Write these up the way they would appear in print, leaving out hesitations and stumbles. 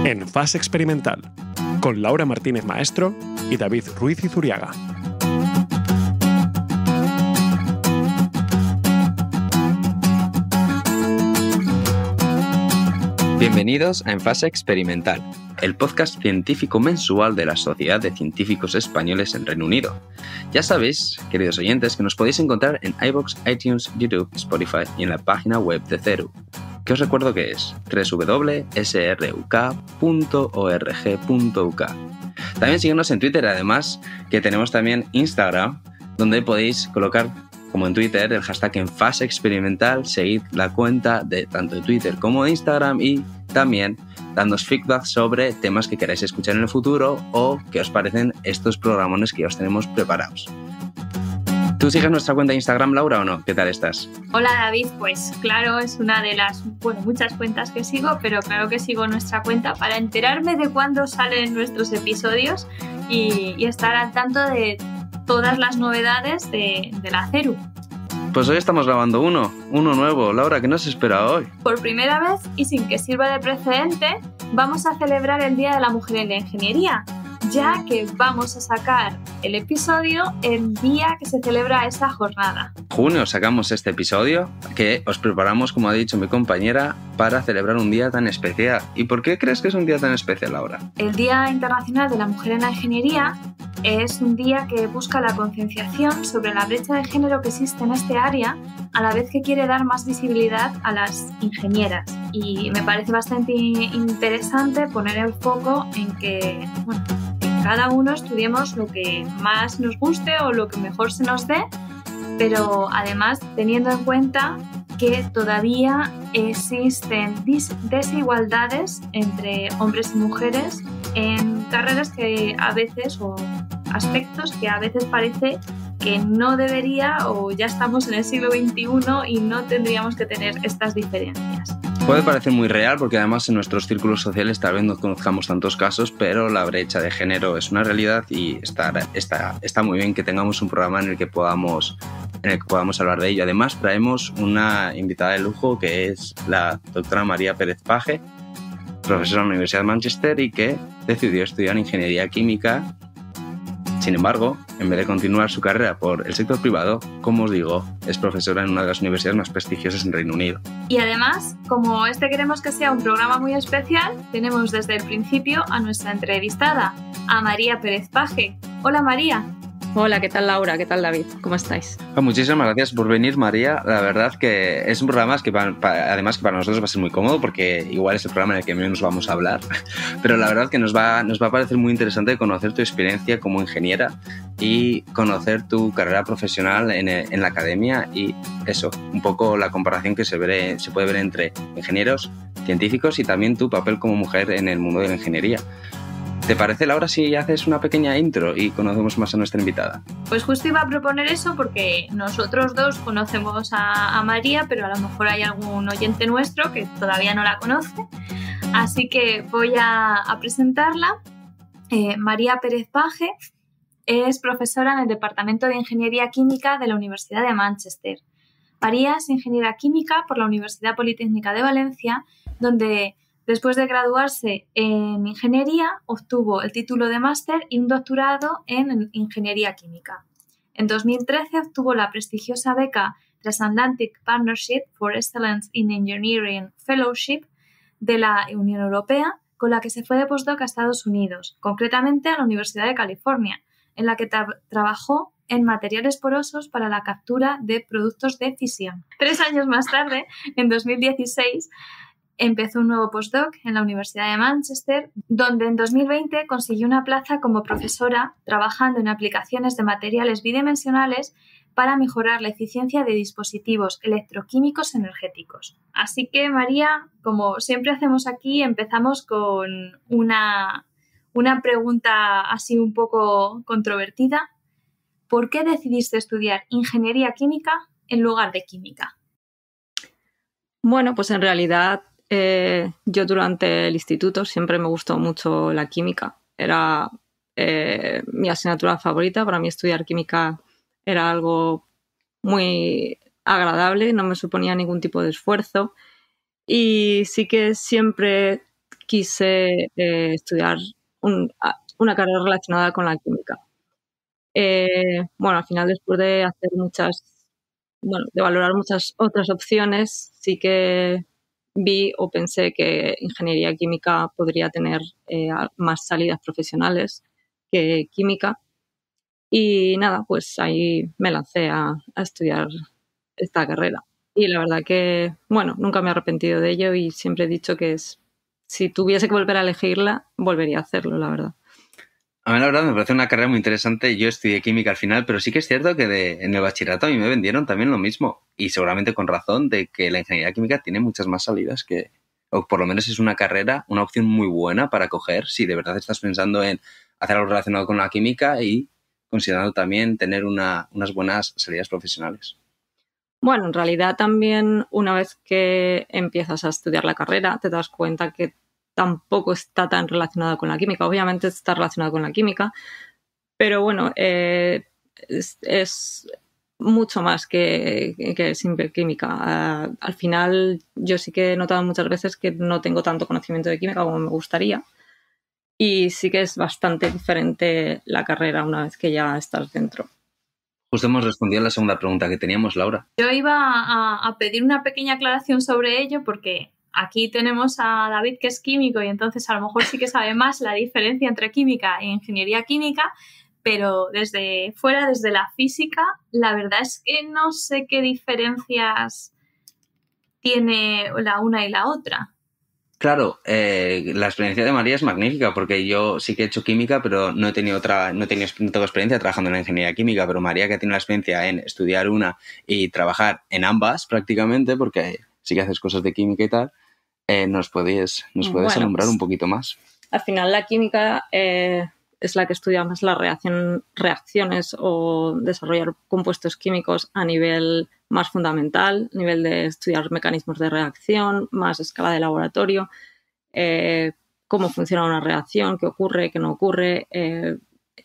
En Fase Experimental, con Laura Martínez Maestro y David Ruiz Izuriaga. Bienvenidos a En Fase Experimental, el podcast científico mensual de la Sociedad de Científicos Españoles en Reino Unido. Ya sabéis, queridos oyentes, que nos podéis encontrar en iVoox, iTunes, YouTube, Spotify y en la página web de CERU, que os recuerdo que es www.sruk.org.uk. También síguenos en Twitter, además que tenemos también Instagram, donde podéis colocar, como en Twitter, el hashtag En Fase Experimental. Seguid la cuenta de tanto de Twitter como de Instagram y también dándonos feedback sobre temas que queráis escuchar en el futuro o qué os parecen estos programones que ya os tenemos preparados. ¿Tú sigues nuestra cuenta de Instagram, Laura, o no? ¿Qué tal estás? Hola, David. Pues claro, es una de las, muchas cuentas que sigo, pero claro que sigo nuestra cuenta para enterarme de cuándo salen nuestros episodios y estar al tanto de todas las novedades de la CERU. Pues hoy estamos grabando uno nuevo. Laura, ¿qué nos espera hoy? Por primera vez, y sin que sirva de precedente, vamos a celebrar el Día de la Mujer en la Ingeniería, ya que vamos a sacar el episodio el día que se celebra esta jornada. Junio sacamos este episodio que os preparamos, como ha dicho mi compañera, para celebrar un día tan especial. ¿Y por qué crees que es un día tan especial, Laura? El Día Internacional de la Mujer en la Ingeniería es un día que busca la concienciación sobre la brecha de género que existe en este área, a la vez que quiere dar más visibilidad a las ingenieras. Y me parece bastante interesante poner el foco en que, cada uno estudiemos lo que más nos guste o lo que mejor se nos dé, pero además teniendo en cuenta que todavía existen desigualdades entre hombres y mujeres en carreras que a veces, o aspectos que a veces parece que no debería, o ya estamos en el siglo XXI y no tendríamos que tener estas diferencias. Puede parecer muy real porque además en nuestros círculos sociales tal vez no conozcamos tantos casos, pero la brecha de género es una realidad y está muy bien que tengamos un programa en el que podamos hablar de ello. Además traemos una invitada de lujo que es la doctora María Pérez Paje, profesora en la Universidad de Manchester y que decidió estudiar Ingeniería Química. Sin embargo, en vez de continuar su carrera por el sector privado, como os digo, es profesora en una de las universidades más prestigiosas en Reino Unido. Y además, como queremos que sea un programa muy especial, tenemos desde el principio a nuestra entrevistada, a María Pérez Paje. Hola, María. Hola, ¿qué tal, Laura? ¿Qué tal, David? ¿Cómo estáis? Muchísimas gracias por venir, María. La verdad que es un programa que además que para nosotros va a ser muy cómodo porque igual es el programa en el que menos vamos a hablar, pero la verdad que nos va a parecer muy interesante conocer tu experiencia como ingeniera y conocer tu carrera profesional en la academia y eso, un poco la comparación que se puede ver entre ingenieros, científicos y también tu papel como mujer en el mundo de la ingeniería. ¿Te parece, Laura, si haces una pequeña intro y conocemos más a nuestra invitada? Pues justo iba a proponer eso porque nosotros dos conocemos a María, pero a lo mejor hay algún oyente nuestro que todavía no la conoce. Así que voy a presentarla. María Pérez Paje es profesora en el Departamento de Ingeniería Química de la Universidad de Manchester. María es ingeniera química por la Universidad Politécnica de Valencia, donde después de graduarse en Ingeniería, obtuvo el título de máster y un doctorado en Ingeniería Química. En 2013 obtuvo la prestigiosa beca Transatlantic Partnership for Excellence in Engineering Fellowship de la Unión Europea, con la que se fue de postdoc a Estados Unidos, concretamente a la Universidad de California, en la que trabajó en materiales porosos para la captura de productos de fisión. 3 años más tarde, en 2016, empezó un nuevo postdoc en la Universidad de Manchester, donde en 2020 consiguió una plaza como profesora trabajando en aplicaciones de materiales bidimensionales para mejorar la eficiencia de dispositivos electroquímicos energéticos. Así que, María, como siempre hacemos aquí, empezamos con una pregunta así un poco controvertida. ¿Por qué decidiste estudiar ingeniería química en lugar de química? Bueno, pues en realidad yo durante el instituto siempre me gustó mucho la química. Era mi asignatura favorita. Para mí estudiar química era algo muy agradable, no me suponía ningún tipo de esfuerzo. Y sí que siempre quise estudiar una carrera relacionada con la química. Bueno, al final, después de hacer de valorar muchas otras opciones, sí que vi o pensé que ingeniería química podría tener más salidas profesionales que química. Y nada, pues ahí me lancé a estudiar esta carrera. Y la verdad que, bueno, nunca me he arrepentido de ello y siempre he dicho que si tuviese que volver a elegirla, volvería a hacerlo, la verdad. A mí la verdad me parece una carrera muy interesante. Yo estudié química al final, pero sí que es cierto que en el bachillerato a mí me vendieron también lo mismo. Y seguramente con razón de que la ingeniería química tiene muchas más salidas o por lo menos es una carrera, una opción muy buena para coger si de verdad estás pensando en hacer algo relacionado con la química y considerando también tener unas buenas salidas profesionales. Bueno, en realidad también una vez que empiezas a estudiar la carrera te das cuenta que tampoco está tan relacionada con la química. Obviamente está relacionada con la química, pero bueno, es mucho más que simple química. Al final yo sí que he notado muchas veces que no tengo tanto conocimiento de química como me gustaría y sí que es bastante diferente la carrera una vez que ya estás dentro. Justo hemos respondido a la segunda pregunta que teníamos, Laura. Yo iba a pedir una pequeña aclaración sobre ello porque aquí tenemos a David, que es químico, y entonces a lo mejor sí que sabe más la diferencia entre química e ingeniería química, pero desde fuera, desde la física, la verdad es que no sé qué diferencias tiene la una y la otra. Claro, la experiencia de María es magnífica porque yo sí que he hecho química, pero no tengo experiencia trabajando en la ingeniería química, pero María, que tiene la experiencia en estudiar una y trabajar en ambas prácticamente, porque sí que haces cosas de química y tal, nos puedes alumbrar un poquito más. Al final la química es la que estudia más las reacciones o desarrollar compuestos químicos a nivel más fundamental, a nivel de estudiar mecanismos de reacción, más escala de laboratorio, cómo funciona una reacción, qué ocurre, qué no ocurre.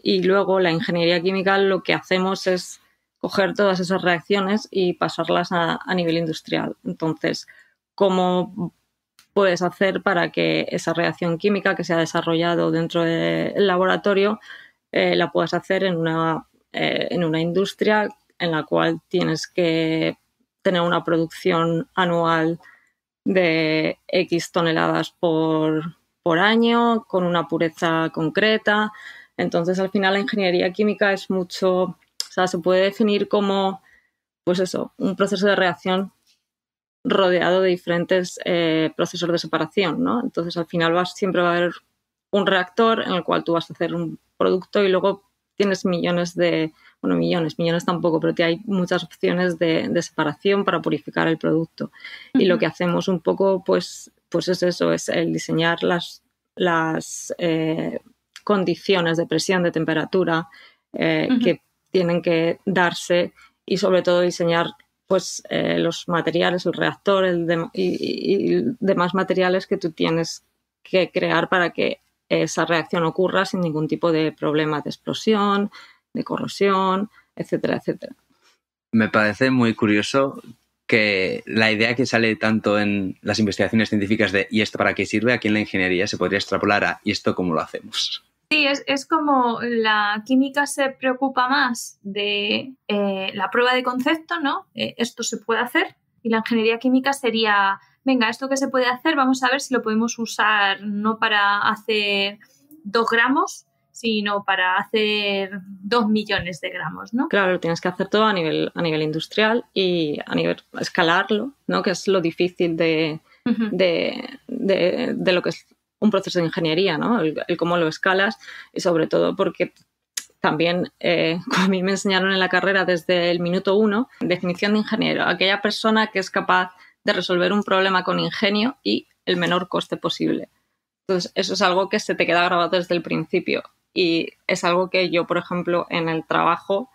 Y luego la ingeniería química lo que hacemos es coger todas esas reacciones y pasarlas a nivel industrial. Entonces, ¿cómo puedes hacer para que esa reacción química que se ha desarrollado dentro del laboratorio la puedas hacer en una industria en la cual tienes que tener una producción anual de X toneladas por año, con una pureza concreta? Entonces, al final, la ingeniería química es mucho, o sea, se puede definir como, pues eso, un proceso de reacción rodeado de diferentes procesos de separación, ¿no? Entonces, al final siempre va a haber un reactor en el cual tú vas a hacer un producto y luego tienes millones tampoco, pero hay muchas opciones de separación para purificar el producto. Uh-huh. Y lo que hacemos un poco, pues es eso, es el diseñar las condiciones de presión, de temperatura uh-huh. que tienen que darse y sobre todo diseñar pues los materiales, el reactor y demás materiales que tú tienes que crear para que esa reacción ocurra sin ningún tipo de problema de explosión, de corrosión, etcétera, etcétera. Me parece muy curioso que la idea que sale tanto en las investigaciones científicas de ¿y esto para qué sirve? Aquí en la ingeniería se podría extrapolar a ¿y esto cómo lo hacemos? Sí, es como la química se preocupa más de la prueba de concepto, ¿no? Esto se puede hacer, y la ingeniería química sería, venga, esto que se puede hacer, vamos a ver si lo podemos usar no para hacer 2 gramos, sino para hacer 2 millones de gramos, ¿no? Claro, lo tienes que hacer todo a nivel industrial y a nivel escalarlo, ¿no? Que es lo difícil de lo que es un proceso de ingeniería, ¿no? El cómo lo escalas y sobre todo porque también a mí me enseñaron en la carrera desde el minuto 1, definición de ingeniero, aquella persona que es capaz de resolver un problema con ingenio y el menor coste posible. Entonces, eso es algo que se te queda grabado desde el principio y es algo que yo, por ejemplo, en el trabajo,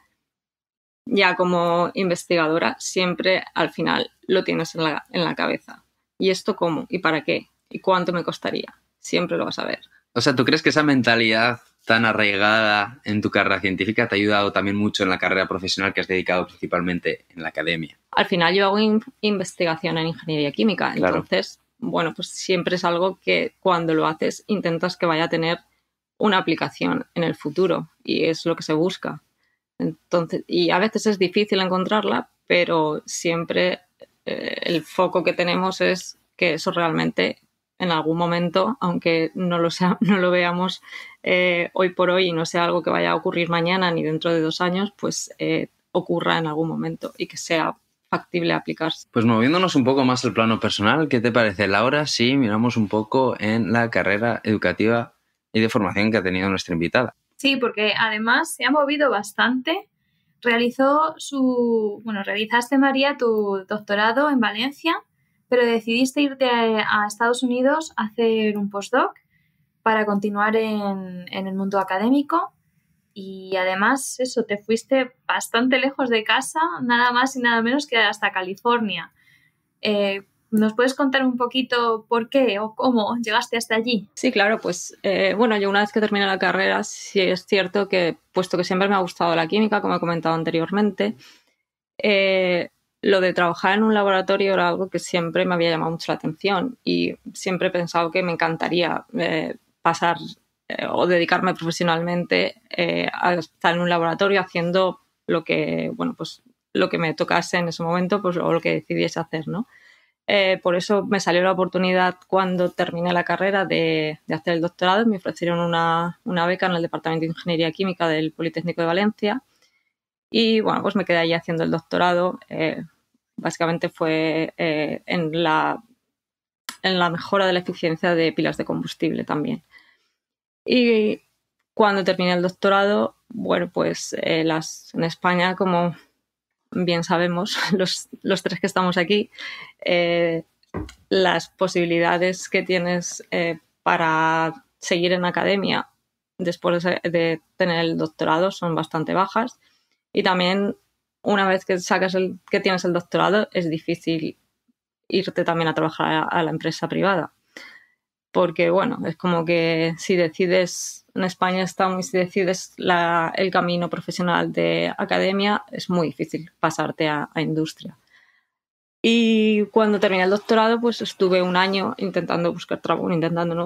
ya como investigadora, siempre al final lo tienes en la cabeza. ¿Y esto cómo? ¿Y para qué? ¿Y cuánto me costaría? Siempre lo vas a ver. O sea, ¿tú crees que esa mentalidad tan arraigada en tu carrera científica te ha ayudado también mucho en la carrera profesional que has dedicado principalmente en la academia? Al final yo hago investigación en ingeniería química, claro. Entonces bueno, pues siempre es algo que cuando lo haces intentas que vaya a tener una aplicación en el futuro y es lo que se busca. Entonces, y a veces es difícil encontrarla, pero siempre el foco que tenemos es que eso realmente en algún momento, aunque no lo veamos hoy por hoy y no sea algo que vaya a ocurrir mañana ni dentro de 2 años, pues ocurra en algún momento y que sea factible aplicarse. Pues moviéndonos un poco más al plano personal, ¿qué te parece, Laura, si miramos un poco en la carrera educativa y de formación que ha tenido nuestra invitada? Sí, porque además se ha movido bastante. Realizaste, María, tu doctorado en Valencia, pero decidiste irte a Estados Unidos a hacer un postdoc para continuar en el mundo académico. Y además, eso, te fuiste bastante lejos de casa, nada más y nada menos que hasta California. ¿Nos puedes contar un poquito por qué o cómo llegaste hasta allí? Sí, claro, pues yo una vez que terminé la carrera, sí es cierto que, puesto que siempre me ha gustado la química, como he comentado anteriormente, lo de trabajar en un laboratorio era algo que siempre me había llamado mucho la atención y siempre he pensado que me encantaría pasar o dedicarme profesionalmente a estar en un laboratorio haciendo lo que me tocase en ese momento, pues, o lo que decidiese hacer, ¿no? Por eso me salió la oportunidad cuando terminé la carrera de hacer el doctorado. Me ofrecieron una beca en el Departamento de Ingeniería Química del Politécnico de Valencia y bueno, pues me quedé allí haciendo el doctorado. Básicamente fue en la mejora de la eficiencia de pilas de combustible también. Y cuando terminé el doctorado, bueno, pues en España, como bien sabemos, los tres que estamos aquí, las posibilidades que tienes para seguir en academia después de tener el doctorado son bastante bajas y también una vez que tienes el doctorado es difícil irte también a trabajar a la empresa privada porque bueno, es como que si decides, en España si decides el camino profesional de academia, es muy difícil pasarte a industria. Y cuando terminé el doctorado, pues estuve un año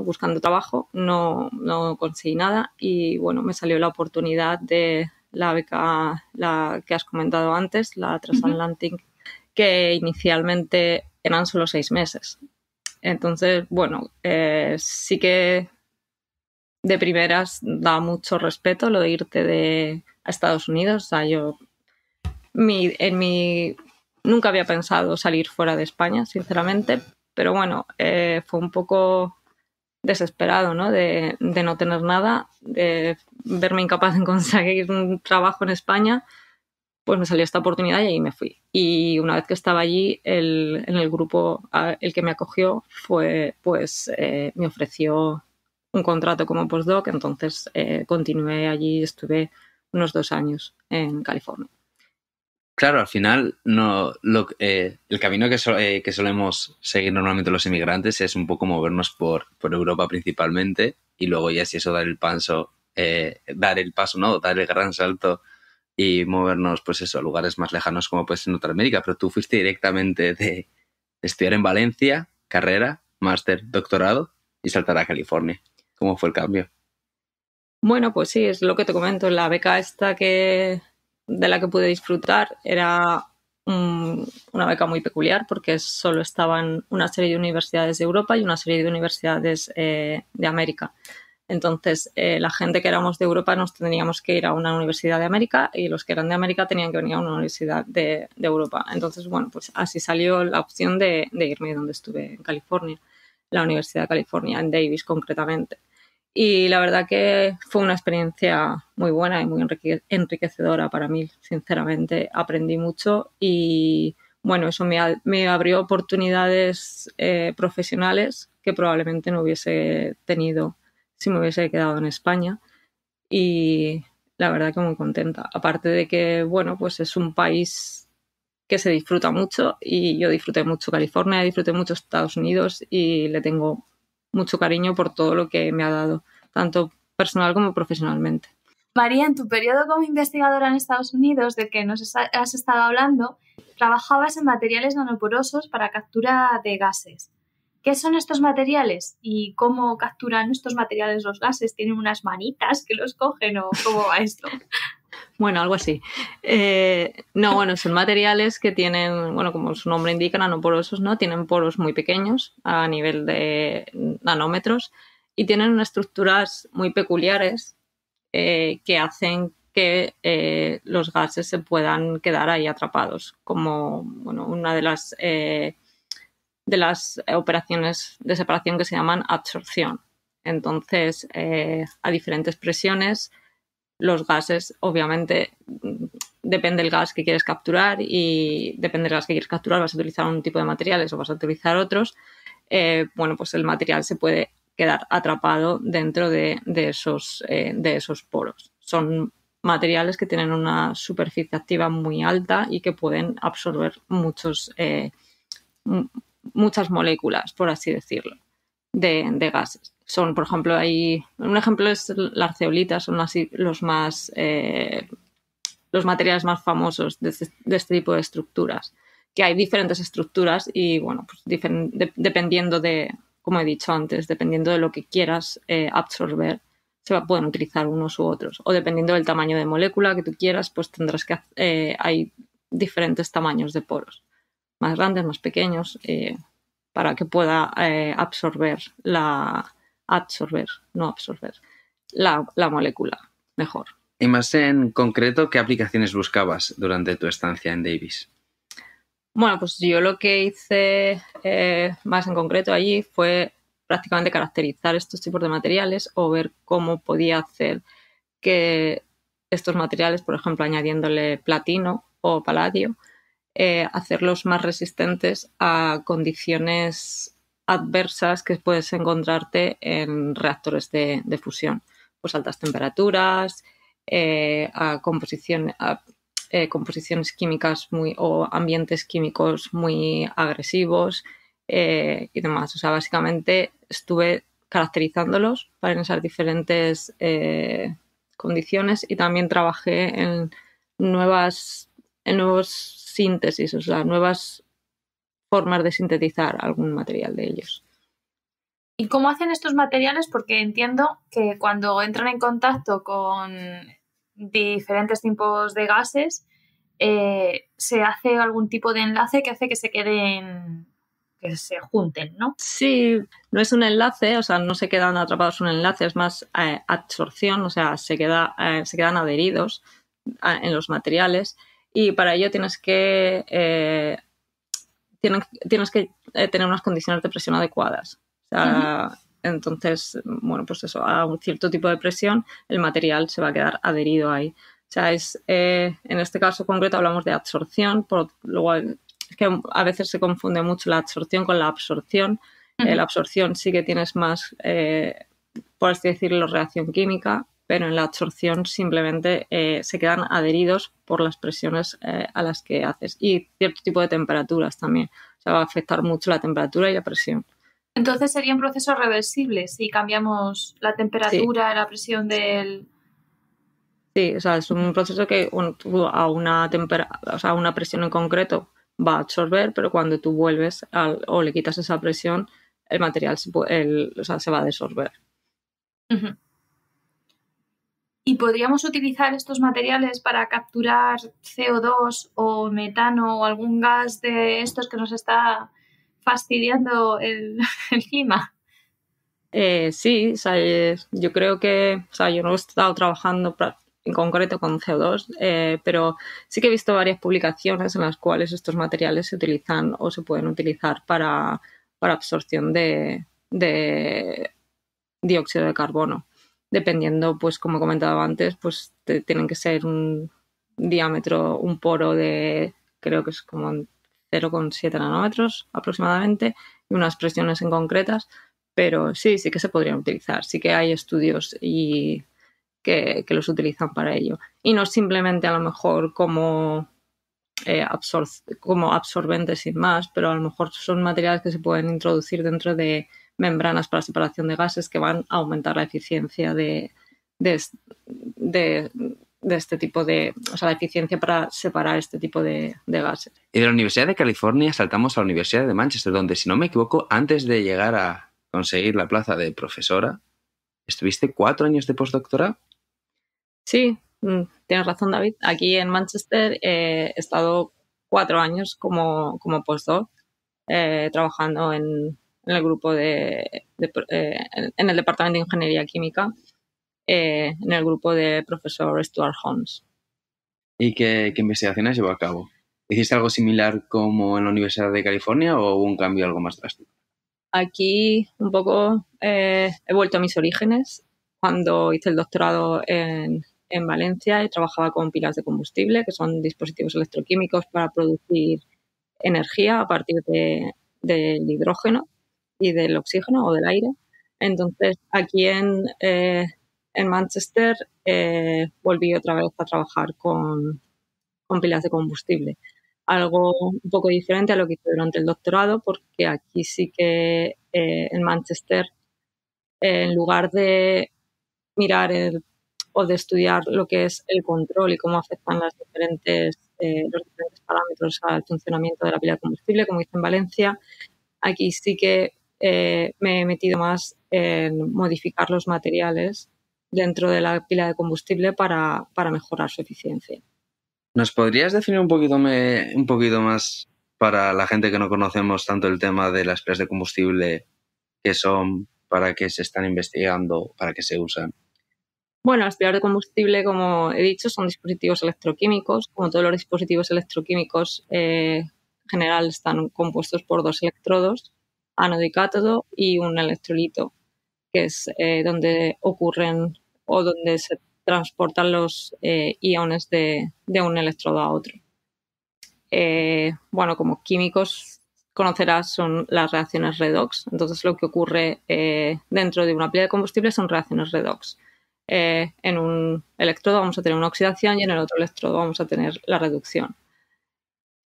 buscando trabajo, no conseguí nada y bueno, me salió la oportunidad de la beca, la que has comentado antes, la Transatlantic, que inicialmente eran solo 6 meses. Entonces, bueno, sí que de primeras da mucho respeto lo de irte a Estados Unidos. O sea, yo nunca había pensado salir fuera de España, sinceramente, pero bueno, fue un poco desesperado, ¿no? De no tener nada, de verme incapaz de conseguir un trabajo en España. Pues me salió esta oportunidad y ahí me fui. Y una vez que estaba allí, en el grupo, el que me acogió me ofreció un contrato como postdoc, entonces continué allí y estuve unos 2 años en California. Claro, al final el camino que solemos seguir normalmente los inmigrantes es un poco movernos por Europa principalmente y luego ya si eso dar el paso, ¿no? Dar el gran salto y movernos, pues eso, a lugares más lejanos como puede ser Norteamérica. Pero tú fuiste directamente de estudiar en Valencia, carrera, máster, doctorado y saltar a California. ¿Cómo fue el cambio? Bueno, pues sí, es lo que te comento. La beca esta de la que pude disfrutar era una beca muy peculiar porque solo estaban una serie de universidades de Europa y una serie de universidades de América. Entonces, la gente que éramos de Europa nos teníamos que ir a una universidad de América y los que eran de América tenían que venir a una universidad de Europa. Entonces, bueno, pues así salió la opción de irme donde estuve, en California, la Universidad de California, en Davis concretamente. Y la verdad que fue una experiencia muy buena y muy enriquecedora para mí, sinceramente. Aprendí mucho y, bueno, eso me abrió oportunidades profesionales que probablemente no hubiese tenido si me hubiese quedado en España y la verdad que muy contenta. Aparte de que, bueno, pues es un país que se disfruta mucho y yo disfruté mucho California, disfruté mucho Estados Unidos y le tengo mucho cariño por todo lo que me ha dado, tanto personal como profesionalmente. María, en tu periodo como investigadora en Estados Unidos, del que nos has estado hablando, trabajabas en materiales nanoporosos para captura de gases. ¿qué son estos materiales y cómo capturan estos materiales los gases? ¿Tienen unas manitas que los cogen o cómo va esto? Bueno, algo así. No, bueno, son materiales que tienen, bueno, como su nombre indica, nanoporosos, ¿no? Tienen poros muy pequeños a nivel de nanómetros y tienen unas estructuras muy peculiares que hacen que los gases se puedan quedar ahí atrapados, como, bueno, una de las operaciones de separación que se llaman absorción. Entonces, a diferentes presiones, los gases, obviamente, depende del gas que quieres capturar y depende del gas que quieres capturar, vas a utilizar un tipo de materiales o vas a utilizar otros. Bueno, pues el material se puede quedar atrapado dentro de esos poros. Son materiales que tienen una superficie activa muy alta y que pueden absorber muchas moléculas, por así decirlo, de gases. Son, por ejemplo, un ejemplo es las zeolitas, son así los materiales más famosos de este tipo de estructuras. Que hay diferentes estructuras y, bueno, pues dependiendo de, como he dicho antes, dependiendo de lo que quieras absorber, pueden utilizar unos u otros. O dependiendo del tamaño de molécula que tú quieras, pues tendrás hay diferentes tamaños de poros. Más grandes, más pequeños, para que pueda absorber la molécula mejor. Y más en concreto, ¿qué aplicaciones buscabas durante tu estancia en Davis? Bueno, pues yo lo que hice más en concreto allí fue prácticamente caracterizar estos tipos de materiales o ver cómo podía hacer que estos materiales, por ejemplo, añadiéndole platino o paladio, hacerlos más resistentes a condiciones adversas que puedes encontrarte en reactores de fusión, pues altas temperaturas, a composiciones químicas o ambientes químicos muy agresivos y demás. O sea, básicamente estuve caracterizándolos para esas diferentes condiciones y también trabajé en nuevos síntesis, o sea, nuevas formas de sintetizar algún material de ellos. ¿Y cómo hacen estos materiales? Porque entiendo que cuando entran en contacto con diferentes tipos de gases, se hace algún tipo de enlace que hace que se junten, ¿no? Sí, no es un enlace, o sea, no se quedan atrapados en un enlace, es más absorción, o sea, se quedan adheridos en los materiales y para ello tienes que tener unas condiciones de presión adecuadas. O sea, entonces, bueno, pues eso, a un cierto tipo de presión el material se va a quedar adherido ahí. O sea, en este caso concreto hablamos de absorción, luego es que a veces se confunde mucho la absorción con la absorción. La absorción sí que tienes más, por así decirlo, reacción química, pero en la absorción simplemente se quedan adheridos por las presiones a las que haces y cierto tipo de temperaturas también. O sea, va a afectar mucho la temperatura y la presión. Entonces sería un proceso reversible si cambiamos la temperatura, la presión del... Sí, o sea, es un proceso que tú a una presión en concreto va a absorber, pero cuando tú vuelves o le quitas esa presión, el material se va a desorber. Uh-huh. ¿Y podríamos utilizar estos materiales para capturar CO2 o metano o algún gas de estos que nos está fastidiando el clima? Sí, o sea, yo creo que, o sea, yo no he estado trabajando en concreto con CO2, pero sí que he visto varias publicaciones en las cuales estos materiales se utilizan o se pueden utilizar para absorción de dióxido de carbono. Dependiendo, pues como he comentado antes, pues tienen que ser un diámetro, un poro de, creo que es como 0,7 nanómetros aproximadamente, y unas presiones en concretas, pero sí que se podrían utilizar. Sí que hay estudios y que los utilizan para ello. Y no simplemente a lo mejor como absorbentes sin más, pero a lo mejor son materiales que se pueden introducir dentro de membranas para separación de gases que van a aumentar la eficiencia de este tipo de, o sea, la eficiencia para separar este tipo de gases. Y de la Universidad de California saltamos a la Universidad de Manchester, donde, si no me equivoco, antes de llegar a conseguir la plaza de profesora, ¿estuviste 4 años de postdoctorado? Sí, tienes razón, David. Aquí en Manchester he estado 4 años como postdoc, trabajando en el grupo en el departamento de Ingeniería Química, en el grupo de profesor Stuart Holmes. ¿Y qué investigaciones llevó a cabo? ¿Hiciste algo similar como en la Universidad de California o hubo un cambio algo más drástico? Aquí un poco he vuelto a mis orígenes. Cuando hice el doctorado en Valencia y trabajaba con pilas de combustible, que son dispositivos electroquímicos para producir energía a partir del hidrógeno y del oxígeno o del aire. Entonces, aquí en Manchester volví otra vez a trabajar con pilas de combustible. Algo un poco diferente a lo que hice durante el doctorado, porque aquí sí que en Manchester, en lugar de mirar o de estudiar lo que es el control y cómo afectan los diferentes parámetros al funcionamiento de la pila de combustible, como hice en Valencia, aquí sí que me he metido más en modificar los materiales dentro de la pila de combustible para mejorar su eficiencia. ¿Nos podrías definir un poquito más para la gente que no conocemos tanto el tema de las pilas de combustible, qué son, para qué se están investigando, para qué se usan? Bueno, las pilas de combustible, como he dicho, son dispositivos electroquímicos. Como todos los dispositivos electroquímicos, en general están compuestos por 2 electrodos, ánodo y cátodo, y un electrolito, que es donde ocurren o donde se transportan los iones de un electrodo a otro. Bueno, como químicos conocerás, son las reacciones redox. Entonces, lo que ocurre dentro de una pila de combustible son reacciones redox. En un electrodo vamos a tener una oxidación y en el otro electrodo vamos a tener la reducción.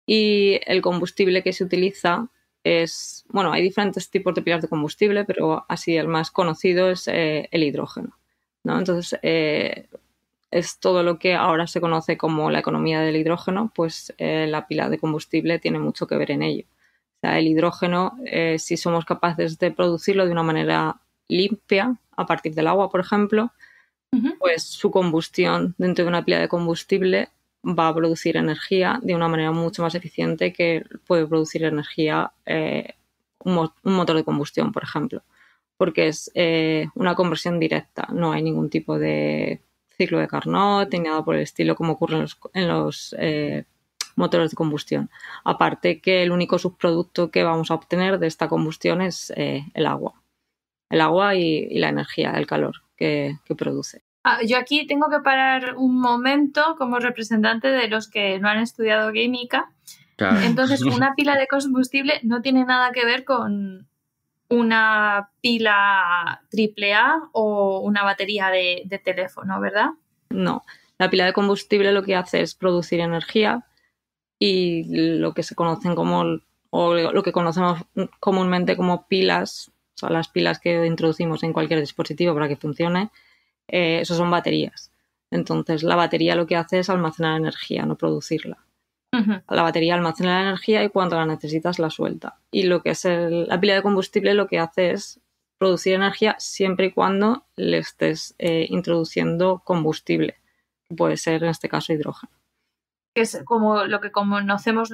Y el combustible que se utiliza es, bueno, hay diferentes tipos de pilas de combustible, pero así el más conocido es el hidrógeno, ¿no? Entonces, es todo lo que ahora se conoce como la economía del hidrógeno, pues la pila de combustible tiene mucho que ver en ello. O sea, el hidrógeno, si somos capaces de producirlo de una manera limpia, a partir del agua, por ejemplo, pues su combustión dentro de una pila de combustible va a producir energía de una manera mucho más eficiente que puede producir energía un motor de combustión, por ejemplo, porque es una conversión directa, no hay ningún tipo de ciclo de Carnot ni nada por el estilo como ocurre en los motores de combustión. Aparte que el único subproducto que vamos a obtener de esta combustión es el agua y la energía, el calor que produce. Yo aquí tengo que parar un momento como representante de los que no han estudiado química. Claro. Entonces, una pila de combustible no tiene nada que ver con una pila AAA o una batería de teléfono, ¿verdad? No, la pila de combustible lo que hace es producir energía y lo que se conocen o lo que conocemos comúnmente como pilas, o sea, las pilas que introducimos en cualquier dispositivo para que funcione, eso son baterías. Entonces, la batería lo que hace es almacenar energía, no producirla. La batería almacena la energía y cuando la necesitas la suelta. Y lo que es la pila de combustible lo que hace es producir energía siempre y cuando le estés introduciendo combustible, que puede ser en este caso hidrógeno. Que es como lo que conocemos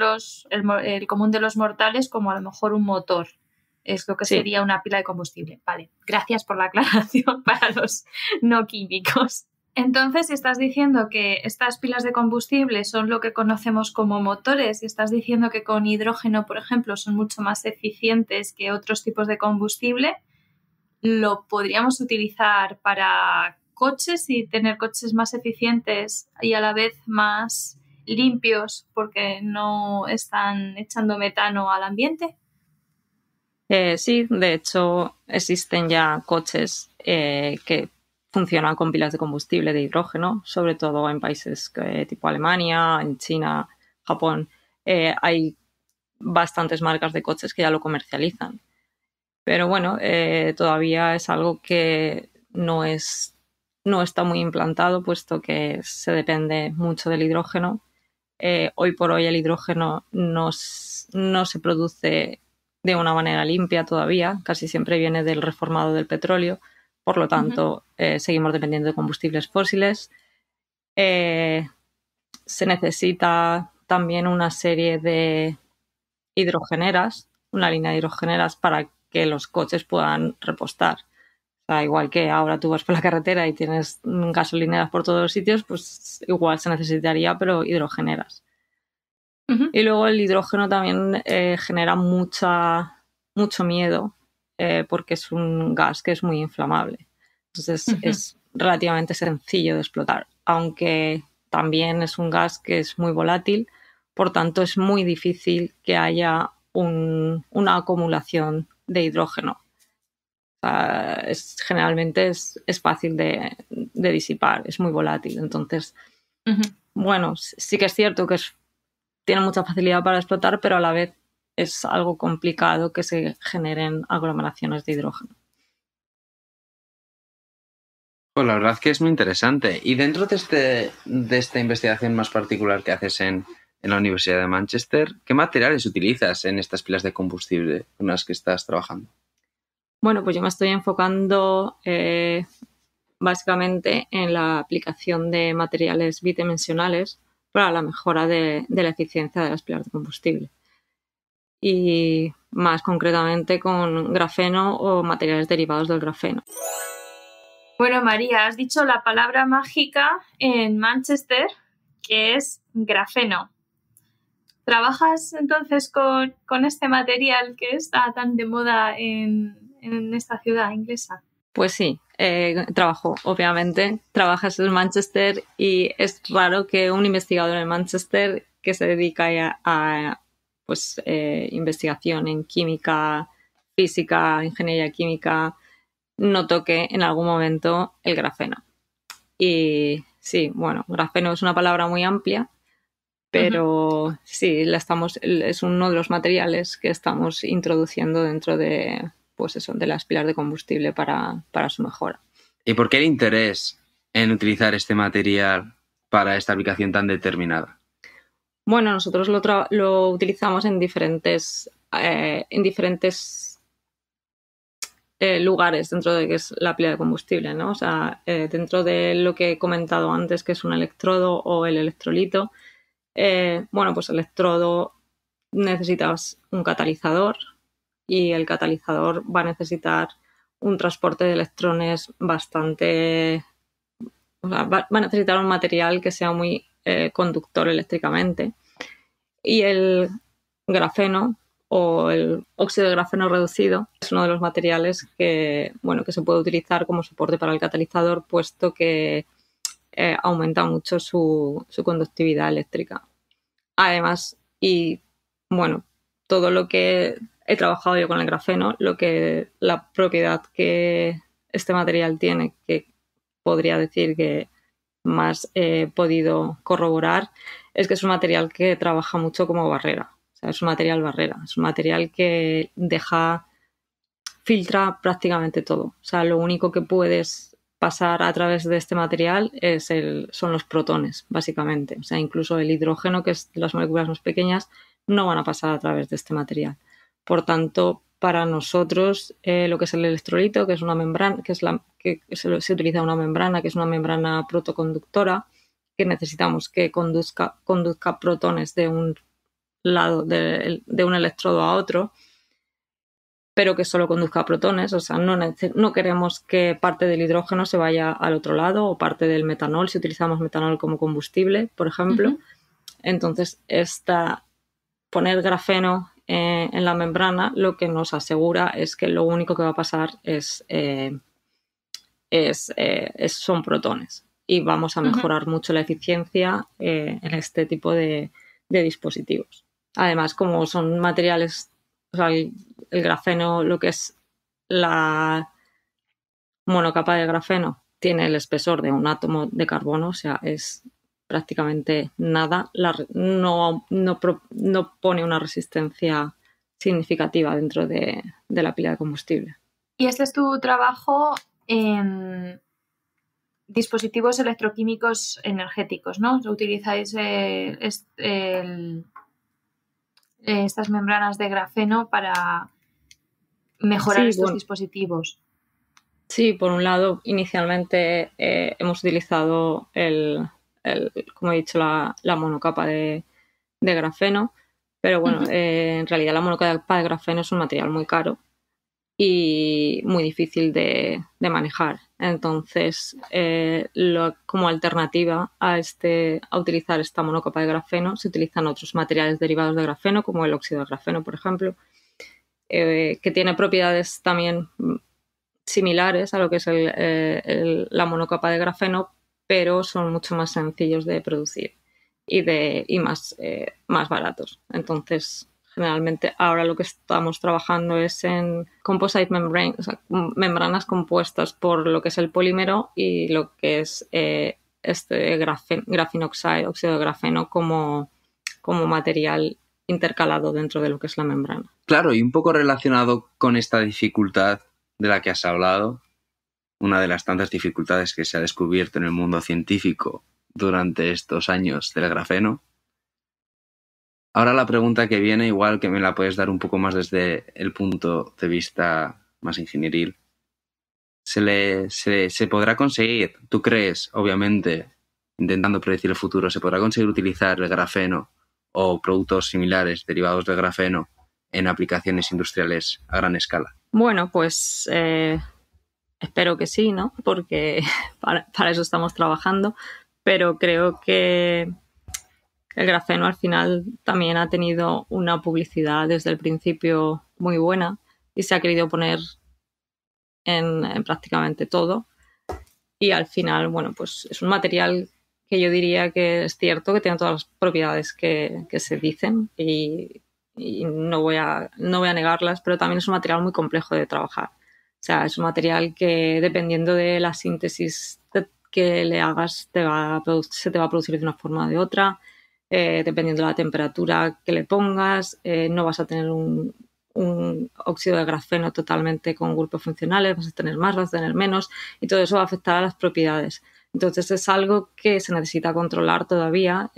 el común de los mortales como a lo mejor un motor. Es lo que sería una pila de combustible. Vale, gracias por la aclaración para los no químicos. Entonces, estás diciendo que estas pilas de combustible son lo que conocemos como motores y estás diciendo que con hidrógeno, por ejemplo, son mucho más eficientes que otros tipos de combustible. ¿Lo podríamos utilizar para coches y tener coches más eficientes y a la vez más limpios porque no están echando metano al ambiente? Sí, de hecho existen ya coches que funcionan con pilas de combustible de hidrógeno, sobre todo en países tipo Alemania, en China, Japón. Hay bastantes marcas de coches que ya lo comercializan. Pero bueno, todavía es algo que no es no está muy implantado, puesto que se depende mucho del hidrógeno. Hoy por hoy el hidrógeno no se produce de una manera limpia todavía, casi siempre viene del reformado del petróleo, por lo tanto seguimos dependiendo de combustibles fósiles. Se necesita también una serie de hidrogeneras, una línea de hidrogeneras para que los coches puedan repostar. O sea, igual que ahora tú vas por la carretera y tienes gasolineras por todos los sitios, pues igual se necesitaría, pero hidrogeneras. Y luego el hidrógeno también genera mucho miedo porque es un gas que es muy inflamable. Entonces es relativamente sencillo de explotar, aunque también es un gas que es muy volátil, por tanto es muy difícil que haya una acumulación de hidrógeno. Generalmente es fácil de disipar, es muy volátil. Entonces, bueno, sí que es cierto que tiene mucha facilidad para explotar, pero a la vez es algo complicado que se generen aglomeraciones de hidrógeno. Pues la verdad que es muy interesante. Y dentro de esta investigación más particular que haces en la Universidad de Manchester, ¿qué materiales utilizas en estas pilas de combustible con las que estás trabajando? Bueno, pues yo me estoy enfocando básicamente en la aplicación de materiales bidimensionales para la mejora de la eficiencia de las pilas de combustible. Y más concretamente con grafeno o materiales derivados del grafeno. Bueno, María, has dicho la palabra mágica en Manchester, que es grafeno. ¿Trabajas entonces con este material que está tan de moda en esta ciudad inglesa? Pues sí, trabajo, obviamente. Trabajas en Manchester y es raro que un investigador en Manchester que se dedica a investigación en química, física, ingeniería química, no toque en algún momento el grafeno. Y sí, bueno, grafeno es una palabra muy amplia, pero sí, es uno de los materiales que estamos introduciendo dentro de, de las pilas de combustible para su mejora. ¿Y por qué el interés en utilizar este material para esta aplicación tan determinada? Bueno, nosotros lo utilizamos en diferentes lugares dentro de que es la pila de combustible, ¿no? O sea, dentro de lo que he comentado antes, que es un electrodo o el electrolito, pues el electrodo necesitas un catalizador y el catalizador va a necesitar un transporte de electrones bastante... O sea, va a necesitar un material que sea muy conductor eléctricamente. Y el grafeno o el óxido de grafeno reducido es uno de los materiales que se puede utilizar como soporte para el catalizador, puesto que aumenta mucho su conductividad eléctrica. Además, todo lo que he trabajado yo con el grafeno, la propiedad que este material tiene, que podría decir que más he podido corroborar, es que es un material que trabaja mucho como barrera. O sea, es un material barrera, es un material que filtra prácticamente todo. O sea, lo único que puedes pasar a través de este material son los protones, básicamente. O sea, incluso el hidrógeno, que es las moléculas más pequeñas, no van a pasar a través de este material. Por tanto, para nosotros, lo que es el electrolito, que es una membrana, que se utiliza una membrana, que es una membrana protoconductora, que necesitamos que conduzca protones de un lado de un electrodo a otro, pero que solo conduzca protones. O sea, no queremos que parte del hidrógeno se vaya al otro lado, o parte del metanol, si utilizamos metanol como combustible, por ejemplo. Entonces, poner grafeno en la membrana lo que nos asegura es que lo único que va a pasar son protones, y vamos a mejorar mucho la eficiencia en este tipo de dispositivos. Además, como son materiales, o sea, el grafeno, lo que es la monocapa de grafeno, tiene el espesor de un átomo de carbono, o sea, es prácticamente nada, no pone una resistencia significativa dentro de la pila de combustible. ¿Y este es tu trabajo en dispositivos electroquímicos energéticos, ¿no? Utilizáis estas membranas de grafeno para mejorar estos dispositivos. Sí, por un lado, inicialmente hemos utilizado como he dicho, la monocapa de grafeno, pero bueno, en realidad la monocapa de grafeno es un material muy caro y muy difícil de manejar. Entonces, como alternativa a utilizar esta monocapa de grafeno, se utilizan otros materiales derivados de grafeno, como el óxido de grafeno, por ejemplo, que tiene propiedades también similares a lo que es la monocapa de grafeno, pero son mucho más sencillos de producir y más baratos. Entonces, generalmente ahora lo que estamos trabajando es en composite membranes, o sea, membranas compuestas por lo que es el polímero y lo que es graphene oxide, óxido de grafeno, como material intercalado dentro de lo que es la membrana. Claro, y un poco relacionado con esta dificultad de la que has hablado, una de las tantas dificultades que se ha descubierto en el mundo científico durante estos años del grafeno. Ahora la pregunta que viene, igual que me la puedes dar un poco más desde el punto de vista más ingenieril. ¿Se podrá conseguir, tú crees, obviamente, intentando predecir el futuro, se podrá conseguir utilizar el grafeno o productos similares derivados del grafeno en aplicaciones industriales a gran escala? Bueno, pues espero que sí, ¿no? Porque para eso estamos trabajando, pero creo que el grafeno al final también ha tenido una publicidad desde el principio muy buena y se ha querido poner en prácticamente todo. Y al final, bueno, pues es un material que yo diría que es cierto que tiene todas las propiedades que se dicen y no voy a negarlas, pero también es un material muy complejo de trabajar. O sea, es un material que, dependiendo de la síntesis que le hagas, se te va a producir de una forma o de otra. Dependiendo de la temperatura que le pongas, no vas a tener un óxido de grafeno totalmente con grupos funcionales, vas a tener más, vas a tener menos, y todo eso va a afectar a las propiedades. Entonces es algo que se necesita controlar todavía.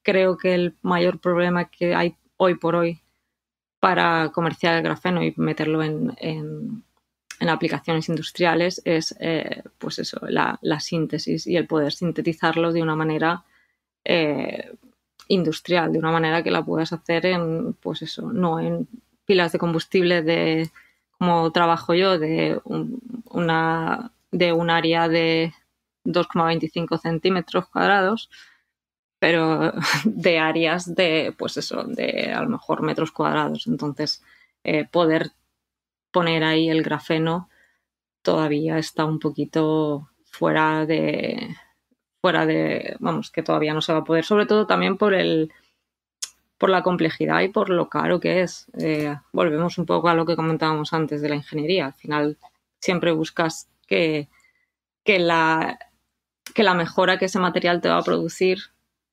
Creo que el mayor problema que hay hoy por hoy para comerciar el grafeno y meterlo en aplicaciones industriales es pues eso, la síntesis y el poder sintetizarlo de una manera industrial, de una manera que la puedas hacer pues eso, no en pilas de combustible como trabajo yo, de un área de 2,25 centímetros cuadrados, pero de áreas pues eso, de a lo mejor metros cuadrados. Entonces, poder poner ahí el grafeno todavía está un poquito fuera de, vamos, que todavía no se va a poder, sobre todo también por la complejidad y por lo caro que es. Volvemos un poco a lo que comentábamos antes de la ingeniería. Al final siempre buscas que la mejora que ese material te va a producir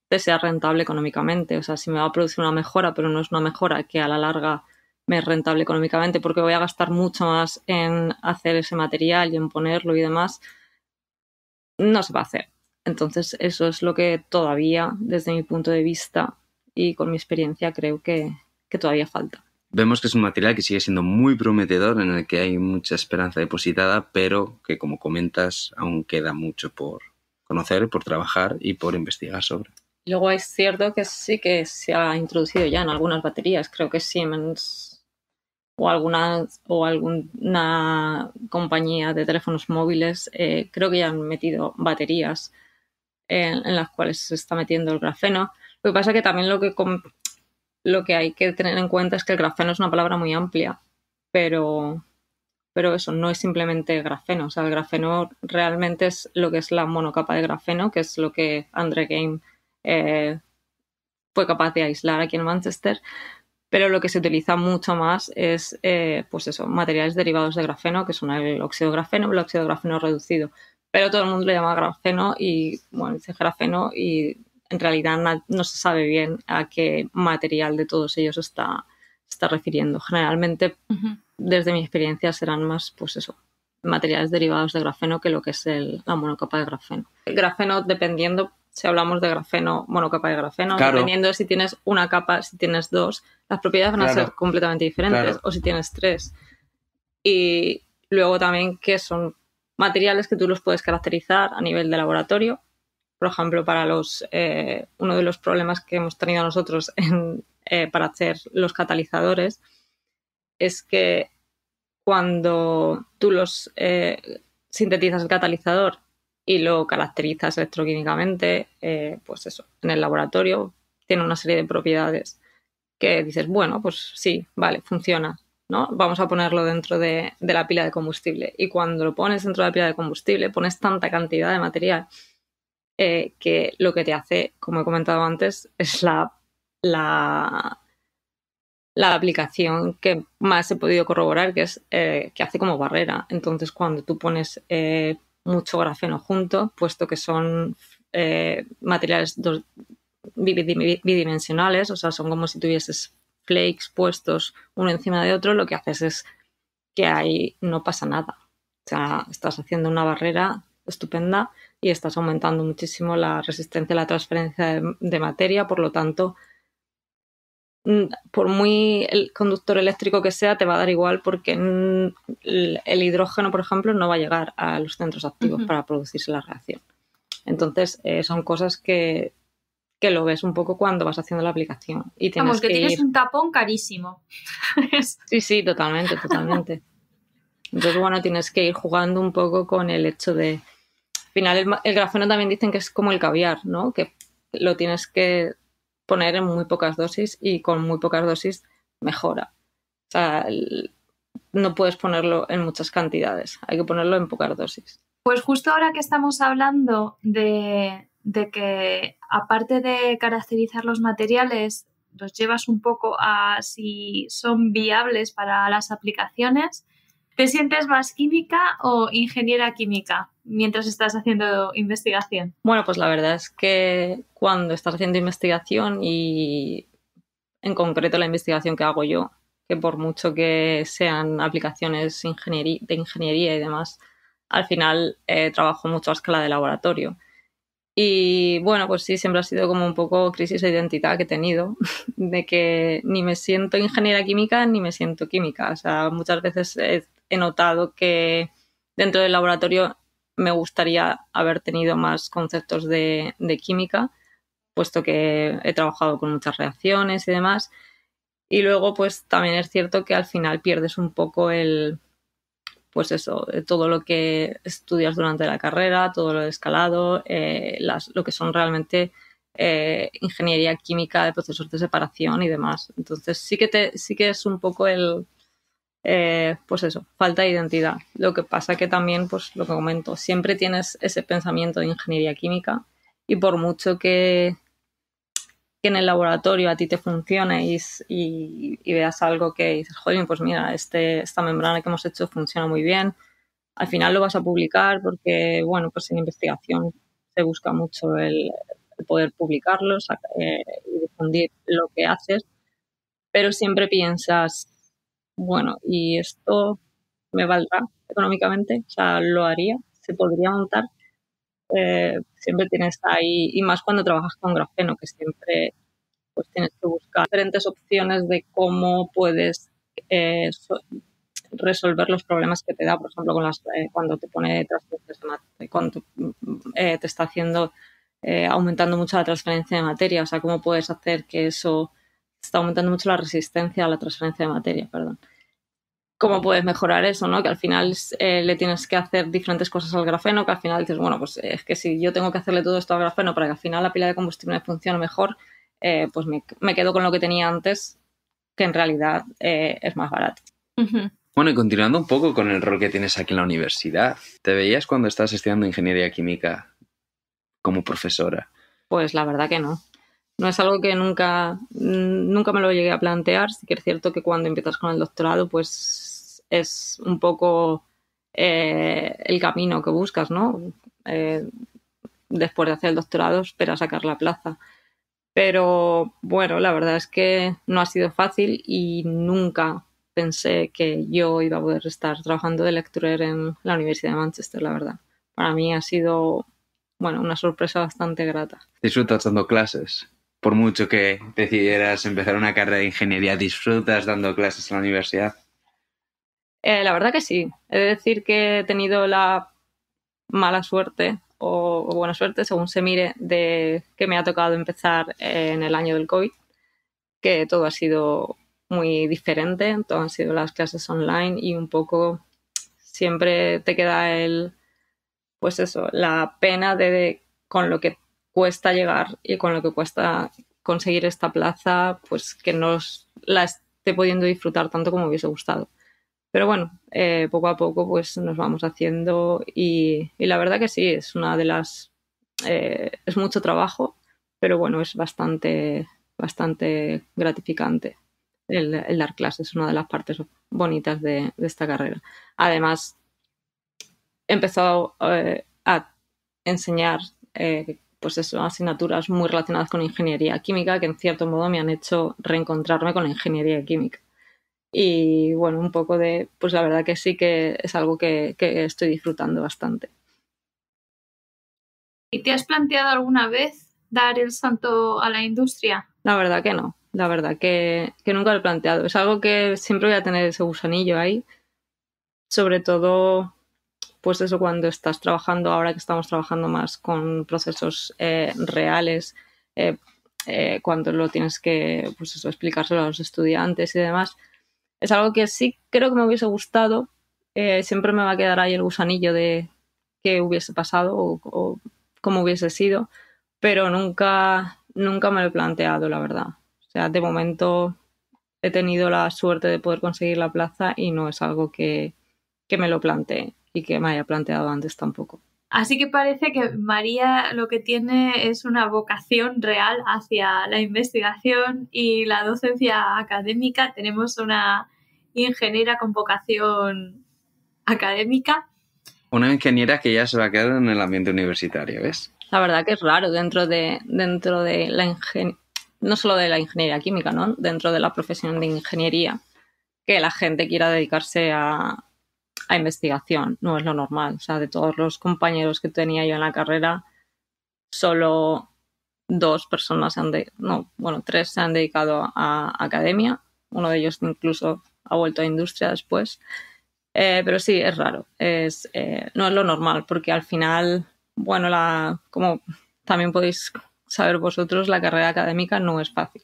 te sea rentable económicamente. O sea, si me va a producir una mejora, pero no es una mejora que a la larga me es rentable económicamente porque voy a gastar mucho más en hacer ese material y en ponerlo y demás, no se va a hacer. Entonces, eso es lo que todavía, desde mi punto de vista y con mi experiencia, creo que todavía falta. Vemos que es un material que sigue siendo muy prometedor, en el que hay mucha esperanza depositada, pero que, como comentas, aún queda mucho por conocer, por trabajar y por investigar sobre. Luego es cierto que sí que se ha introducido ya en algunas baterías. Creo que Siemens o alguna compañía de teléfonos móviles creo que ya han metido baterías en las cuales se está metiendo el grafeno. Lo que pasa es que también lo que hay que tener en cuenta es que el grafeno es una palabra muy amplia, pero eso no es simplemente grafeno. O sea, el grafeno realmente es lo que es la monocapa de grafeno, que es lo que Andre Geim fue capaz de aislar aquí en Manchester. Pero lo que se utiliza mucho más es pues eso, materiales derivados de grafeno, que son el óxido de grafeno, el óxido de grafeno reducido. Pero todo el mundo le llama grafeno y, bueno, dice grafeno y en realidad no se sabe bien a qué material de todos ellos está refiriendo. Generalmente, desde mi experiencia, serán más, pues eso, materiales derivados de grafeno que lo que es la monocapa de grafeno. El grafeno, dependiendo, si hablamos de grafeno, monocapa de grafeno, claro, dependiendo de si tienes una capa, si tienes dos, las propiedades van a ser completamente diferentes, claro, o si tienes tres. Y luego también que son materiales que tú los puedes caracterizar a nivel de laboratorio. Por ejemplo, para uno de los problemas que hemos tenido nosotros para hacer los catalizadores es que cuando tú los sintetizas el catalizador y lo caracterizas electroquímicamente, pues eso, en el laboratorio tiene una serie de propiedades que dices, bueno, pues sí, vale, funciona, ¿no? Vamos a ponerlo dentro de la pila de combustible. Y cuando lo pones dentro de la pila de combustible, pones tanta cantidad de material que lo que te hace, como he comentado antes, es la aplicación que más he podido corroborar, que es que hace como barrera. Entonces, cuando tú pones mucho grafeno junto, puesto que son materiales bidimensionales, o sea, son como si tuvieses flakes puestos uno encima de otro, lo que haces es que ahí no pasa nada. O sea, estás haciendo una barrera estupenda y estás aumentando muchísimo la resistencia a la transferencia de materia, por lo tanto, por muy el conductor eléctrico que sea, te va a dar igual porque el hidrógeno, por ejemplo, no va a llegar a los centros activos para producirse la reacción. Entonces, son cosas que lo ves un poco cuando vas haciendo la aplicación. Y tienes tienes un tapón carísimo. Sí, totalmente. Entonces, bueno, tienes que ir jugando un poco con el hecho de... Al final, el grafeno también dicen que es como el caviar, ¿no? Que lo tienes que poner en muy pocas dosis y con muy pocas dosis mejora. O sea, no puedes ponerlo en muchas cantidades, hay que ponerlo en pocas dosis. Pues justo ahora que estamos hablando de que, aparte de caracterizar los materiales, los llevas un poco a si son viables para las aplicaciones, ¿te sientes más química o ingeniera química mientras estás haciendo investigación? Bueno, pues la verdad es que cuando estás haciendo investigación, y en concreto la investigación que hago yo, que por mucho que sean aplicaciones de ingeniería y demás, al final trabajo mucho a escala de laboratorio. Y bueno, pues sí, siempre ha sido como un poco crisis de identidad que he tenido, de que ni me siento ingeniera química ni me siento química. O sea, muchas veces he notado que dentro del laboratorio me gustaría haber tenido más conceptos de química, puesto que he trabajado con muchas reacciones y demás. Y luego, pues también es cierto que al final pierdes un poco pues eso, todo lo que estudias durante la carrera, todo lo de escalado, lo que son realmente ingeniería química de procesos de separación y demás. Entonces sí que es un poco pues eso, falta de identidad. Lo que pasa que también, pues lo que comento, siempre tienes ese pensamiento de ingeniería química y por mucho que en el laboratorio a ti te funcione y veas algo que dices, joder, pues mira, esta membrana que hemos hecho funciona muy bien, al final lo vas a publicar porque, bueno, pues en investigación se busca mucho el poder publicarlo y difundir lo que haces, pero siempre piensas, bueno, ¿y esto me valdrá económicamente? O sea, ¿lo haría? ¿Se podría montar? Siempre tienes ahí, y más cuando trabajas con grafeno, que siempre pues tienes que buscar diferentes opciones de cómo puedes resolver los problemas que te da, por ejemplo, cuando te pone transferencias de materia, cuando te está aumentando mucho la transferencia de materia, o sea, cómo puedes hacer que eso está aumentando mucho la resistencia a la transferencia de materia, perdón. ¿Cómo puedes mejorar eso, no? Que al final le tienes que hacer diferentes cosas al grafeno, que al final dices, bueno, pues es que si yo tengo que hacerle todo esto al grafeno para que al final la pila de combustible funcione mejor, pues me quedo con lo que tenía antes, que en realidad es más barato. Uh-huh. Bueno, y continuando un poco con el rol que tienes aquí en la universidad, ¿te veías cuando estás estudiando ingeniería química como profesora? Pues la verdad que no. No es algo que nunca me lo llegué a plantear. Sí que es cierto que cuando empiezas con el doctorado, pues es un poco el camino que buscas, ¿no? Después de hacer el doctorado, esperas sacar la plaza. Pero bueno, la verdad es que no ha sido fácil y nunca pensé que yo iba a poder estar trabajando de lecturer en la Universidad de Manchester, la verdad. Para mí ha sido, bueno, una sorpresa bastante grata. ¿Disfrutas dando clases? Por mucho que decidieras empezar una carrera de ingeniería, ¿disfrutas dando clases en la universidad? La verdad que sí. He de decir que he tenido la mala suerte o buena suerte, según se mire, de que me ha tocado empezar en el año del COVID, que todo ha sido muy diferente, todo han sido las clases online y un poco siempre te queda pues eso, la pena de con lo que cuesta llegar y con lo que cuesta conseguir esta plaza, pues que no la esté pudiendo disfrutar tanto como hubiese gustado. Pero bueno, poco a poco pues nos vamos haciendo y la verdad que sí, es una de las... es mucho trabajo, pero bueno, es bastante gratificante el dar clases, es una de las partes bonitas de esta carrera. Además, he empezado a enseñar pues eso, asignaturas muy relacionadas con ingeniería química que en cierto modo me han hecho reencontrarme con la ingeniería química. Y bueno, un poco de, pues la verdad que sí que es algo que estoy disfrutando bastante. ¿Y te has planteado alguna vez dar el salto a la industria? La verdad que no, la verdad que nunca lo he planteado. Es algo que siempre voy a tener ese gusanillo ahí, sobre todo pues eso cuando estás trabajando, ahora que estamos trabajando más con procesos reales, cuando lo tienes que pues eso, explicárselo a los estudiantes y demás. Es algo que sí creo que me hubiese gustado, siempre me va a quedar ahí el gusanillo de qué hubiese pasado o cómo hubiese sido, pero nunca me lo he planteado, la verdad. O sea, de momento he tenido la suerte de poder conseguir la plaza y no es algo que me lo plantee y que me haya planteado antes tampoco. Así que parece que María lo que tiene es una vocación real hacia la investigación y la docencia académica. Tenemos una ingeniera con vocación académica. Una ingeniera que ya se va a quedar en el ambiente universitario, ¿ves? La verdad que es raro dentro de la no solo de la ingeniería química, ¿no? Dentro de la profesión de ingeniería, que la gente quiera dedicarse a investigación. No es lo normal. O sea, de todos los compañeros que tenía yo en la carrera, solo 2 personas tres se han dedicado a academia. Uno de ellos incluso ha vuelto a industria después. Pero sí, es raro. No es lo normal, porque al final, bueno, como también podéis saber vosotros, la carrera académica no es fácil.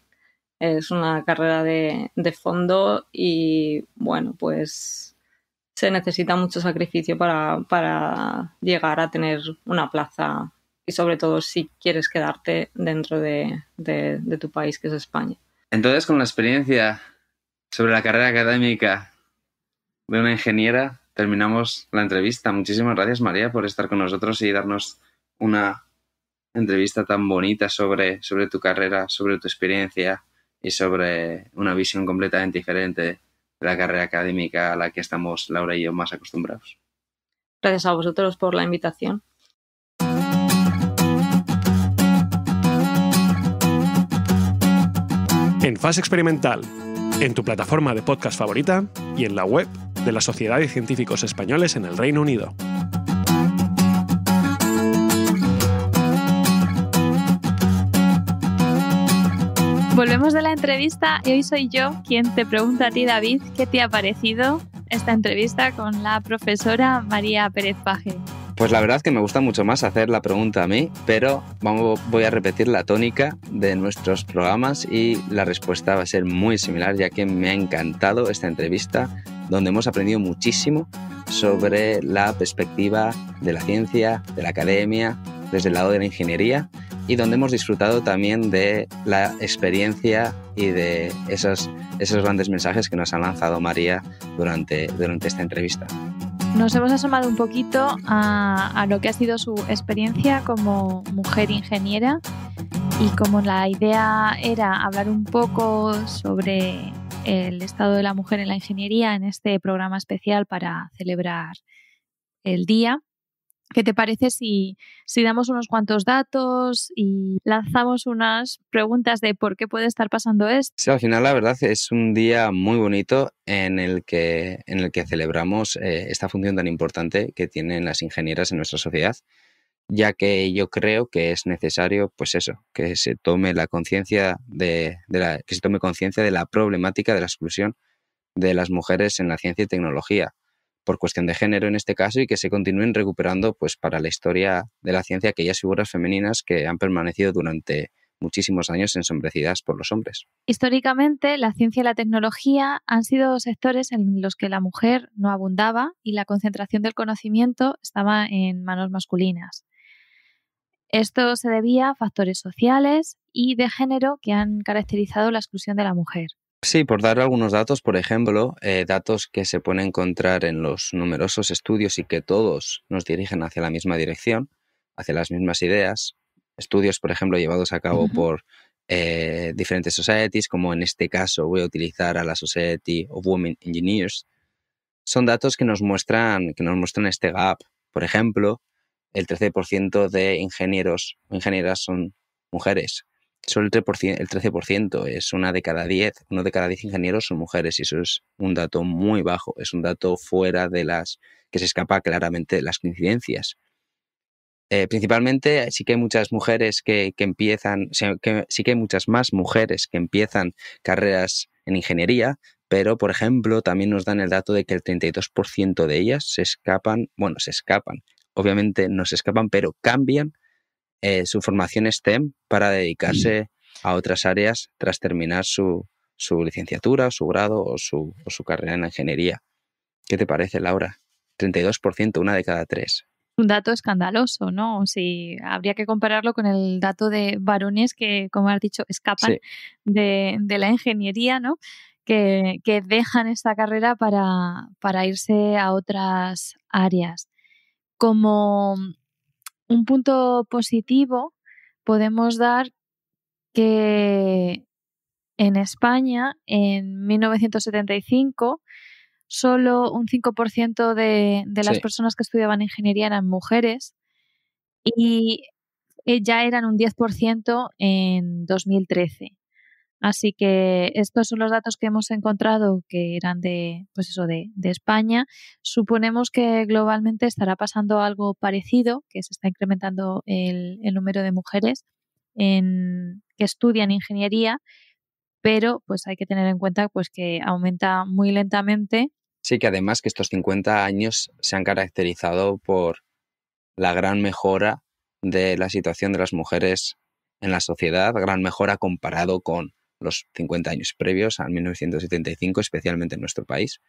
Es una carrera de fondo y, bueno, pues se necesita mucho sacrificio para llegar a tener una plaza y sobre todo si quieres quedarte dentro de tu país, que es España. Entonces, con la experiencia sobre la carrera académica de una ingeniera, terminamos la entrevista. Muchísimas gracias, María, por estar con nosotros y darnos una entrevista tan bonita sobre tu carrera, sobre tu experiencia y sobre una visión completamente diferente de la carrera académica a la que estamos Laura y yo más acostumbrados. Gracias a vosotros por la invitación. En Fase Experimental, en tu plataforma de podcast favorita y en la web de la Sociedad de Científicos Españoles en el Reino Unido. Volvemos de la entrevista y hoy soy yo quien te pregunta a ti, David, ¿qué te ha parecido esta entrevista con la profesora María Pérez Paje? Pues la verdad es que me gusta mucho más hacer la pregunta a mí, pero voy a repetir la tónica de nuestros programas y la respuesta va a ser muy similar, ya que me ha encantado esta entrevista, donde hemos aprendido muchísimo sobre la perspectiva de la ciencia, de la academia, desde el lado de la ingeniería, y donde hemos disfrutado también de la experiencia y de esos grandes mensajes que nos ha lanzado María durante esta entrevista. Nos hemos asomado un poquito a lo que ha sido su experiencia como mujer ingeniera y como la idea era hablar un poco sobre el estado de la mujer en la ingeniería en este programa especial para celebrar el día, ¿Qué te parece si damos unos cuantos datos y lanzamos unas preguntas de por qué puede estar pasando esto? Sí, al final la verdad es un día muy bonito en el que celebramos esta función tan importante que tienen las ingenieras en nuestra sociedad, ya que yo creo que es necesario, pues eso, que se tome la conciencia que se tome conciencia de la problemática de la exclusión de las mujeres en la ciencia y tecnología, por cuestión de género en este caso, y que se continúen recuperando pues para la historia de la ciencia aquellas figuras femeninas que han permanecido durante muchísimos años ensombrecidas por los hombres. Históricamente, la ciencia y la tecnología han sido sectores en los que la mujer no abundaba y la concentración del conocimiento estaba en manos masculinas. Esto se debía a factores sociales y de género que han caracterizado la exclusión de la mujer. Sí, por dar algunos datos, por ejemplo, datos que se pueden encontrar en los numerosos estudios y que todos nos dirigen hacia la misma dirección, hacia las mismas ideas. Estudios, por ejemplo, llevados a cabo por diferentes societies, como en este caso voy a utilizar a la Society of Women Engineers. Son datos que nos muestran este gap. Por ejemplo, el 13% de ingenieros o ingenieras son mujeres. Solo el 13% es uno de cada 10 ingenieros son mujeres, y eso es un dato muy bajo, es un dato fuera de que se escapa claramente de las coincidencias. Principalmente sí que hay muchas mujeres que empiezan, sí que hay muchas más mujeres que empiezan carreras en ingeniería, pero por ejemplo también nos dan el dato de que el 32% de ellas se escapan, obviamente no se escapan, pero cambian su formación STEM para dedicarse a otras áreas tras terminar su licenciatura, su grado o su carrera en la ingeniería. ¿Qué te parece, Laura? 32%, una de cada 3. Un dato escandaloso, ¿no? Si habría que compararlo con el dato de varones que, como has dicho, escapan de la ingeniería, ¿no? Que dejan esta carrera para irse a otras áreas. Como un punto positivo, podemos dar que en España, en 1975, solo un 5% de las personas que estudiaban ingeniería eran mujeres y ya eran un 10% en 2013. Así que estos son los datos que hemos encontrado que eran de España. Suponemos que globalmente estará pasando algo parecido, que se está incrementando el número de mujeres que estudian ingeniería, pero pues hay que tener en cuenta pues que aumenta muy lentamente. Sí, que además que estos 50 años se han caracterizado por la gran mejora de la situación de las mujeres en la sociedad, gran mejora comparado con los 50 años previos, al 1975, especialmente en nuestro país.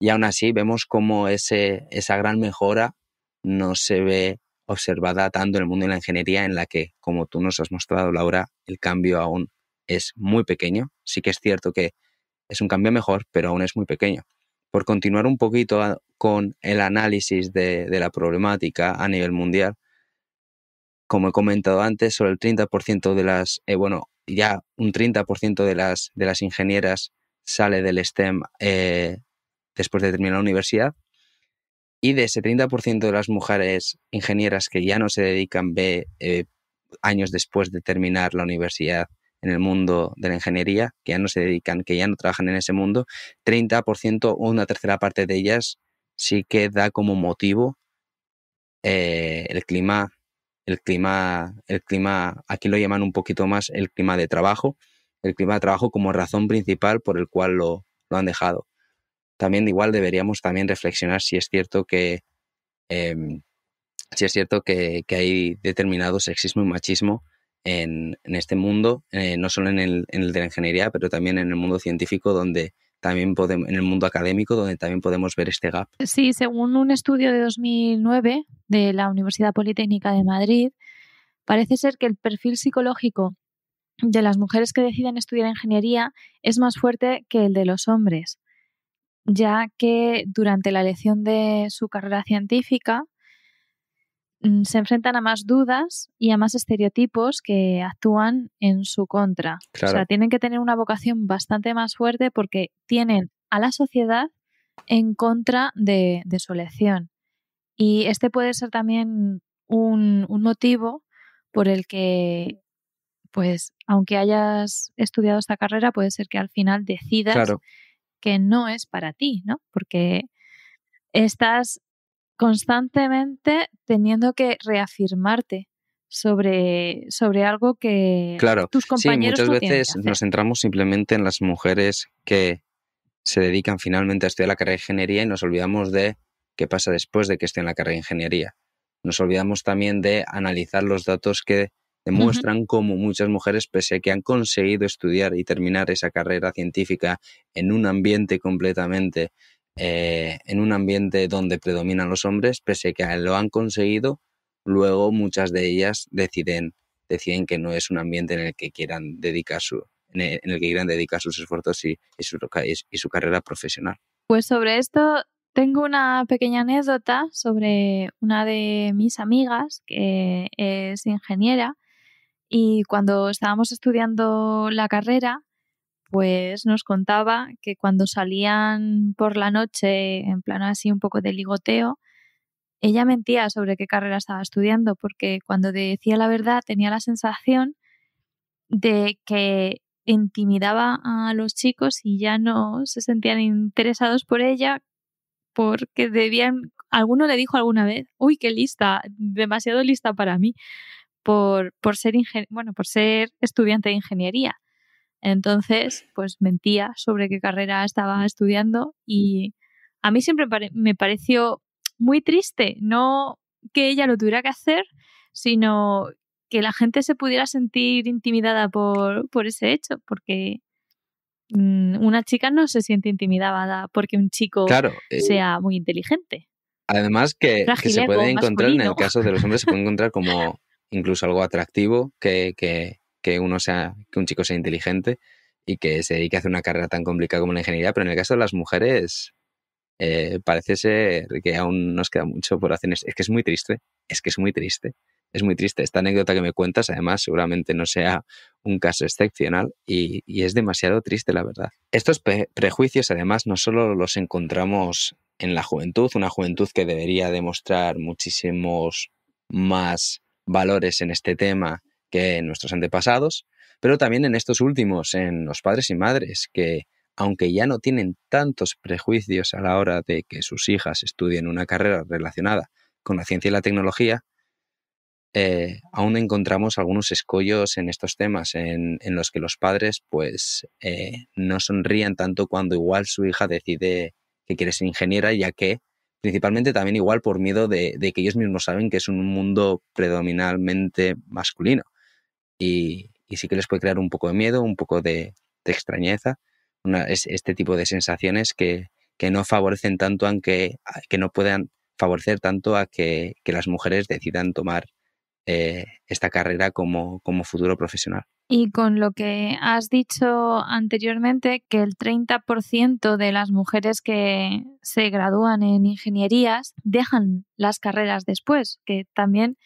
Y aún así vemos cómo esa gran mejora no se ve observada tanto en el mundo de la ingeniería, en la que, como tú nos has mostrado, Laura, el cambio aún es muy pequeño. Sí que es cierto que es un cambio mejor, pero aún es muy pequeño. Por continuar un poquito con el análisis de la problemática a nivel mundial, como he comentado antes, solo el 30% de ya un 30% de las ingenieras sale del STEM después de terminar la universidad, y de ese 30% de las mujeres ingenieras que ya no se dedican años después de terminar la universidad en el mundo de la ingeniería, que ya no se dedican, que ya no trabajan en ese mundo, 30% o una tercera parte de ellas sí que da como motivo el clima, aquí lo llaman un poquito más el clima de trabajo como razón principal por el cual lo han dejado. También igual deberíamos también reflexionar si es cierto que hay determinado sexismo y machismo en este mundo, no solo en el de la ingeniería, pero también en el mundo científico, donde también en el mundo académico, donde también podemos ver este gap. Sí, según un estudio de 2009 de la Universidad Politécnica de Madrid, parece ser que el perfil psicológico de las mujeres que deciden estudiar ingeniería es más fuerte que el de los hombres, ya que durante la elección de su carrera científica se enfrentan a más dudas y a más estereotipos que actúan en su contra. Claro. O sea, tienen que tener una vocación bastante más fuerte porque tienen a la sociedad en contra de su elección. Y este puede ser también un motivo por el que, pues, aunque hayas estudiado esta carrera, puede ser que al final decidas Claro. que no es para ti, ¿no? Porque estás constantemente teniendo que reafirmarte sobre algo que Claro, tus sí, compañeros muchas no tienen que veces hacer. nos centramos simplemente en las mujeres que se dedican finalmente a estudiar la carrera de ingeniería y nos olvidamos de qué pasa después de que estén en la carrera de ingeniería. Nos olvidamos también de analizar los datos que demuestran cómo muchas mujeres, pese a que han conseguido estudiar y terminar esa carrera científica en un ambiente completamente, en un ambiente donde predominan los hombres, pese a que lo han conseguido, luego muchas de ellas deciden que no es un ambiente en el que quieran dedicar sus esfuerzos y su carrera profesional. Pues sobre esto tengo una pequeña anécdota sobre una de mis amigas que es ingeniera y cuando estábamos estudiando la carrera, pues nos contaba que cuando salían por la noche en plan así un poco de ligoteo, ella mentía sobre qué carrera estaba estudiando porque cuando decía la verdad tenía la sensación de que intimidaba a los chicos y ya no se sentían interesados por ella porque alguno le dijo alguna vez, uy, qué lista, demasiado lista para mí, por ser por ser estudiante de ingeniería. Entonces, pues mentía sobre qué carrera estaba estudiando y a mí siempre me pareció muy triste, no que ella lo tuviera que hacer, sino que la gente se pudiera sentir intimidada por ese hecho, porque una chica no se siente intimidada porque un chico Claro, sea muy inteligente. además que Frágil se puede ego encontrar, en masculino. el caso de los hombres, se puede encontrar como incluso algo atractivo que un chico sea inteligente y que se dedique a hacer una carrera tan complicada como la ingeniería, pero en el caso de las mujeres parece ser que aún nos queda mucho por hacer. Es que es muy triste, es muy triste. Esta anécdota que me cuentas, además, seguramente no sea un caso excepcional y es demasiado triste, la verdad. Estos prejuicios, además, no solo los encontramos en la juventud, una juventud que debería demostrar muchísimos más valores en este tema que en nuestros antepasados, pero también en estos últimos, en los padres y madres, que aunque ya no tienen tantos prejuicios a la hora de que sus hijas estudien una carrera relacionada con la ciencia y la tecnología, aún encontramos algunos escollos en estos temas en los que los padres pues no sonrían tanto cuando igual su hija decide que quiere ser ingeniera, ya que principalmente también igual por miedo de que ellos mismos saben que es un mundo predominantemente masculino y sí que les puede crear un poco de miedo, un poco de extrañeza, este tipo de sensaciones que no favorecen tanto, que no puedan favorecer tanto a que las mujeres decidan tomar esta carrera como futuro profesional. Y con lo que has dicho anteriormente, que el 30% de las mujeres que se gradúan en ingenierías dejan las carreras después, que también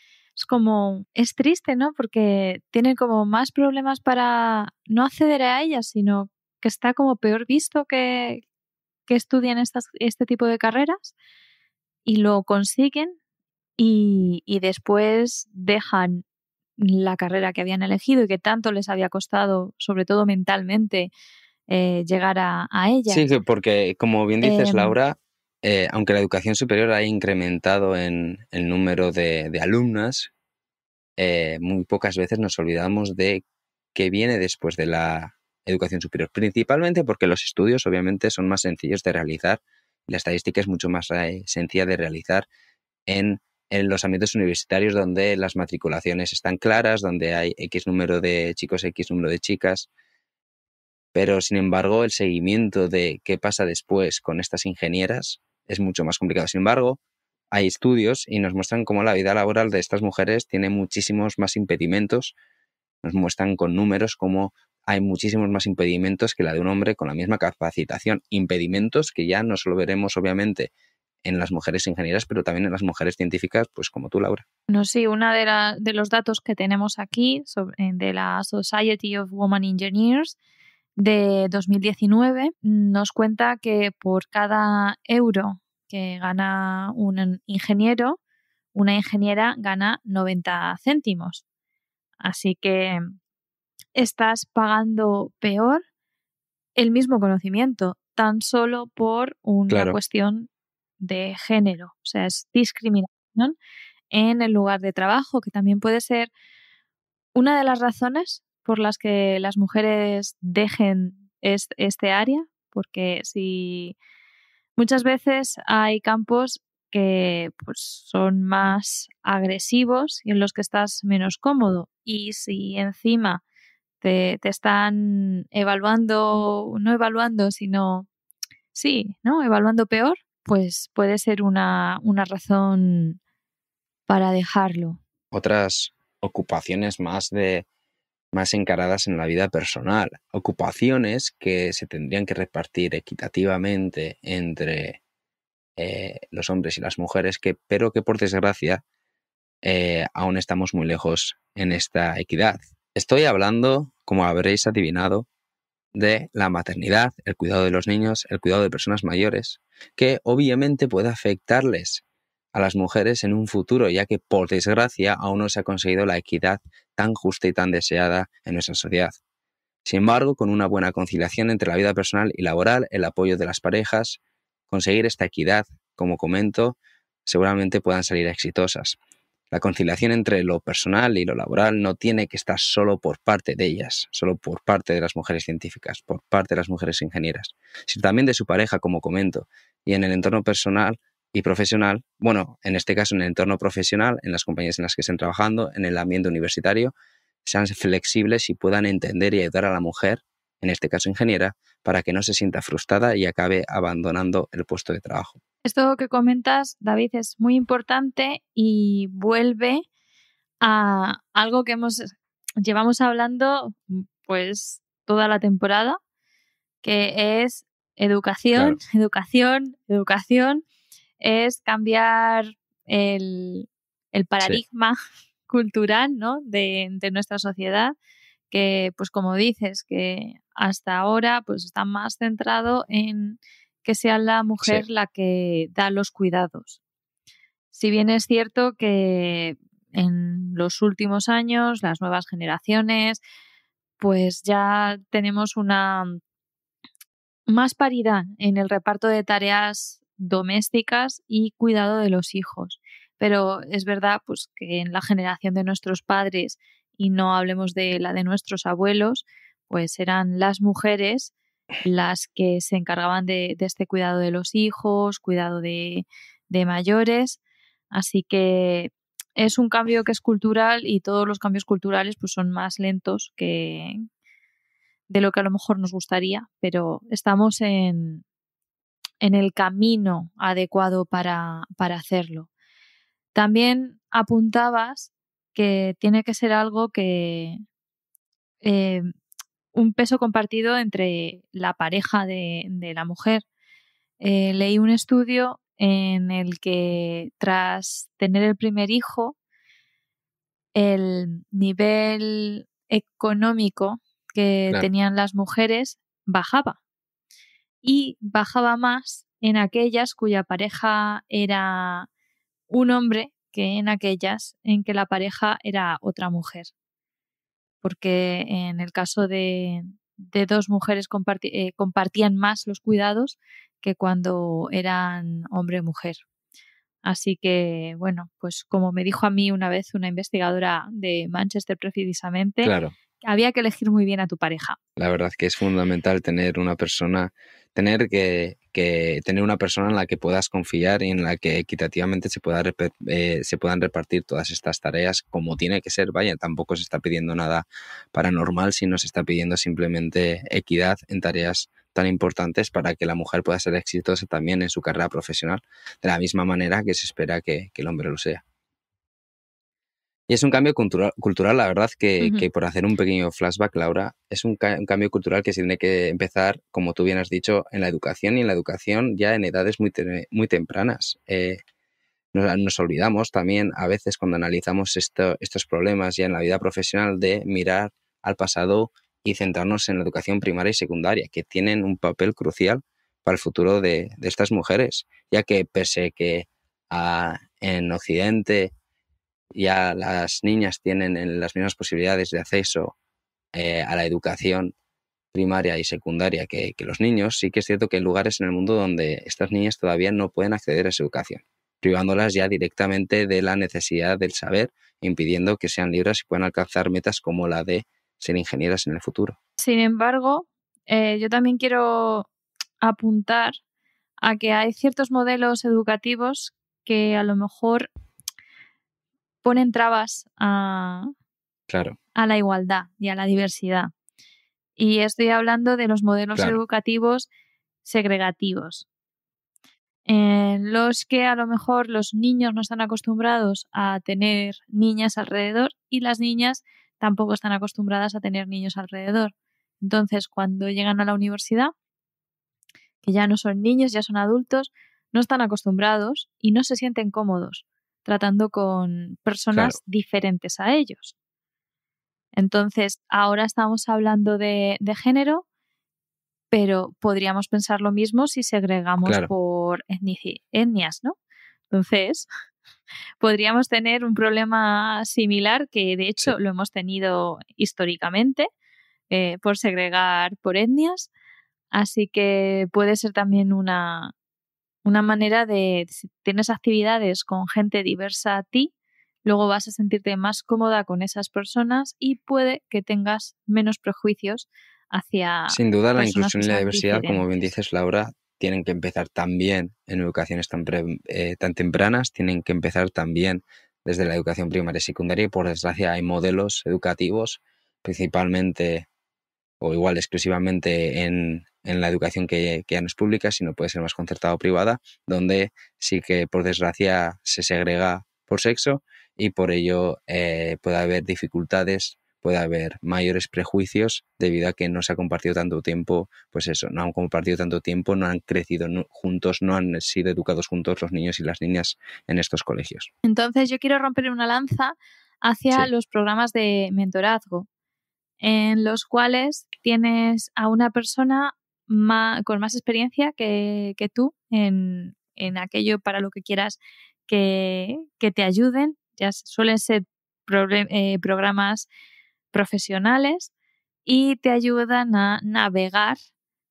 es triste, ¿no? Porque tienen como más problemas para no acceder a ellas, sino que está como peor visto que estudien este tipo de carreras y lo consiguen y después dejan la carrera que habían elegido y que tanto les había costado, sobre todo mentalmente, llegar a ella. Sí, porque como bien dices, Laura, aunque la educación superior haya incrementado en el número de alumnas, muy pocas veces nos olvidamos de qué viene después de la educación superior, principalmente porque los estudios obviamente son más sencillos de realizar, la estadística es mucho más sencilla de realizar en los ámbitos universitarios donde las matriculaciones están claras, donde hay X número de chicos, X número de chicas, pero sin embargo el seguimiento de qué pasa después con estas ingenieras es mucho más complicado. Sin embargo, hay estudios y nos muestran cómo la vida laboral de estas mujeres tiene muchísimos más impedimentos, nos muestran con números cómo hay muchísimos más impedimentos que la de un hombre con la misma capacitación. Impedimentos que ya no solo veremos obviamente en las mujeres ingenieras, pero también en las mujeres científicas, pues como tú, Laura. No, sí, uno de los datos que tenemos aquí de la Society of Women Engineers de 2019 nos cuenta que por cada euro que gana un ingeniero, una ingeniera gana 90 céntimos. Así que estás pagando peor el mismo conocimiento, tan solo por una Claro. cuestión de género. O sea, es discriminación en el lugar de trabajo, que también puede ser una de las razones por las que las mujeres dejen este área, porque si muchas veces hay campos que pues, son más agresivos y en los que estás menos cómodo, y si encima te están evaluando, no evaluando, sino sí, ¿no? Evaluando peor, pues puede ser una razón para dejarlo. Otras ocupaciones más encaradas en la vida personal, ocupaciones que se tendrían que repartir equitativamente entre los hombres y las mujeres, pero que por desgracia aún estamos muy lejos en esta equidad. Estoy hablando, como habréis adivinado, de la maternidad, el cuidado de los niños, el cuidado de personas mayores, que obviamente puede afectarles a las mujeres en un futuro, ya que por desgracia aún no se ha conseguido la equidad tan justa y tan deseada en nuestra sociedad. Sin embargo, con una buena conciliación entre la vida personal y laboral, el apoyo de las parejas, conseguir esta equidad, como comento, seguramente puedan salir exitosas. La conciliación entre lo personal y lo laboral no tiene que estar solo por parte de ellas, solo por parte de las mujeres científicas, por parte de las mujeres ingenieras, sino también de su pareja, como comento, y en el entorno personal y profesional, bueno, en este caso en el entorno profesional, en las compañías en las que estén trabajando, en el ambiente universitario, sean flexibles y puedan entender y ayudar a la mujer, en este caso ingeniera, para que no se sienta frustrada y acabe abandonando el puesto de trabajo. Esto que comentas, David, es muy importante y vuelve a algo que llevamos hablando pues toda la temporada, que es educación, Claro. educación, es cambiar el paradigma cultural, ¿no? de nuestra sociedad, que pues como dices, que hasta ahora pues está más centrado en que sea la mujer la que da los cuidados. Si bien es cierto que en los últimos años, las nuevas generaciones, pues ya tenemos una más paridad en el reparto de tareas domésticas y cuidado de los hijos. Pero es verdad pues, que en la generación de nuestros padres, y no hablemos de la de nuestros abuelos, pues eran las mujeres las que se encargaban de este cuidado de los hijos, cuidado de mayores. Así que es un cambio que es cultural, y todos los cambios culturales pues, son más lentos de lo que a lo mejor nos gustaría, pero estamos en el camino adecuado para hacerlo. También apuntabas que tiene que ser algo que un peso compartido entre la pareja de la mujer. Leí un estudio en el que tras tener el primer hijo, el nivel económico que tenían las mujeres bajaba, y bajaba más en aquellas cuya pareja era un hombre que en aquellas en que la pareja era otra mujer. Porque en el caso de dos mujeres compartían más los cuidados que cuando eran hombre-mujer. Así que, bueno, pues como me dijo a mí una vez una investigadora de Manchester precisamente, Claro. había que elegir muy bien a tu pareja. La verdad que es fundamental tener una persona, tener una persona en la que puedas confiar y en la que equitativamente se puedan repartir todas estas tareas como tiene que ser. Vaya, tampoco se está pidiendo nada paranormal, sino se está pidiendo simplemente equidad en tareas tan importantes para que la mujer pueda ser exitosa también en su carrera profesional, de la misma manera que se espera que el hombre lo sea. Y es un cambio cultural, la verdad, que por hacer un pequeño flashback, Laura, es un cambio cultural que se tiene que empezar, como tú bien has dicho, en la educación, y en la educación ya en edades muy tempranas. Nos olvidamos también a veces cuando analizamos estos problemas ya en la vida profesional de mirar al pasado y centrarnos en la educación primaria y secundaria, que tienen un papel crucial para el futuro de estas mujeres, ya que pese que en Occidente ya las niñas tienen las mismas posibilidades de acceso a la educación primaria y secundaria que los niños, sí que es cierto que hay lugares en el mundo donde estas niñas todavía no pueden acceder a esa educación, privándolas ya directamente de la necesidad del saber, impidiendo que sean libres y puedan alcanzar metas como la de ser ingenieras en el futuro. Sin embargo, yo también quiero apuntar a que hay ciertos modelos educativos que a lo mejor ponen trabas Claro. a la igualdad y a la diversidad. Y estoy hablando de los modelos educativos segregativos, en los que a lo mejor los niños no están acostumbrados a tener niñas alrededor y las niñas tampoco están acostumbradas a tener niños alrededor. Entonces, cuando llegan a la universidad, que ya no son niños, ya son adultos, no están acostumbrados y no se sienten cómodos tratando con personas diferentes a ellos. Entonces, ahora estamos hablando de género, pero podríamos pensar lo mismo si segregamos por etnias, ¿no? Entonces, podríamos tener un problema similar que, de hecho, lo hemos tenido históricamente por segregar por etnias. Así que puede ser también una manera de, si tienes actividades con gente diversa a ti, luego vas a sentirte más cómoda con esas personas y puede que tengas menos prejuicios hacia Sin duda, la personas inclusión y la diversidad, diferentes. como bien dices, Laura, tienen que empezar también en educaciones tan tempranas, tienen que empezar también desde la educación primaria y secundaria, y por desgracia hay modelos educativos, principalmente o igual exclusivamente en la educación que ya no es pública, sino puede ser más concertada o privada, donde sí que por desgracia se segrega por sexo y por ello puede haber dificultades, puede haber mayores prejuicios debido a que no se ha compartido tanto tiempo, pues eso, no han compartido tanto tiempo, no han crecido juntos, no han sido educados juntos los niños y las niñas en estos colegios. Entonces yo quiero romper una lanza hacia los programas de mentorazgo, en los cuales tienes a una persona con más experiencia que tú en aquello para lo que quieras que te ayuden. Ya suelen ser programas profesionales y te ayudan a navegar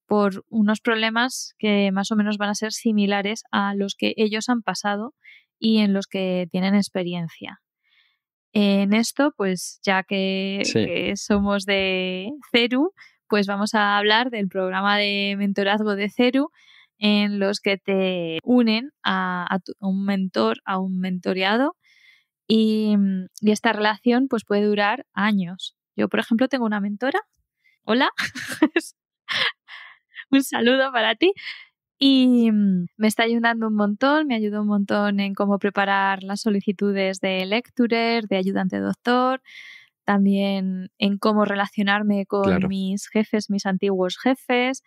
por unos problemas que más o menos van a ser similares a los que ellos han pasado y en los que tienen experiencia. En esto, pues ya que somos de CERU, pues vamos a hablar del programa de mentorazgo de CERU, en los que te unen a un mentor, a un mentoreado, y esta relación pues puede durar años. Yo, por ejemplo, tengo una mentora. Hola. Un saludo para ti. Y me está ayudando un montón, me ayudó un montón en cómo preparar las solicitudes de lecturer, de ayudante doctor, también en cómo relacionarme con mis jefes, mis antiguos jefes,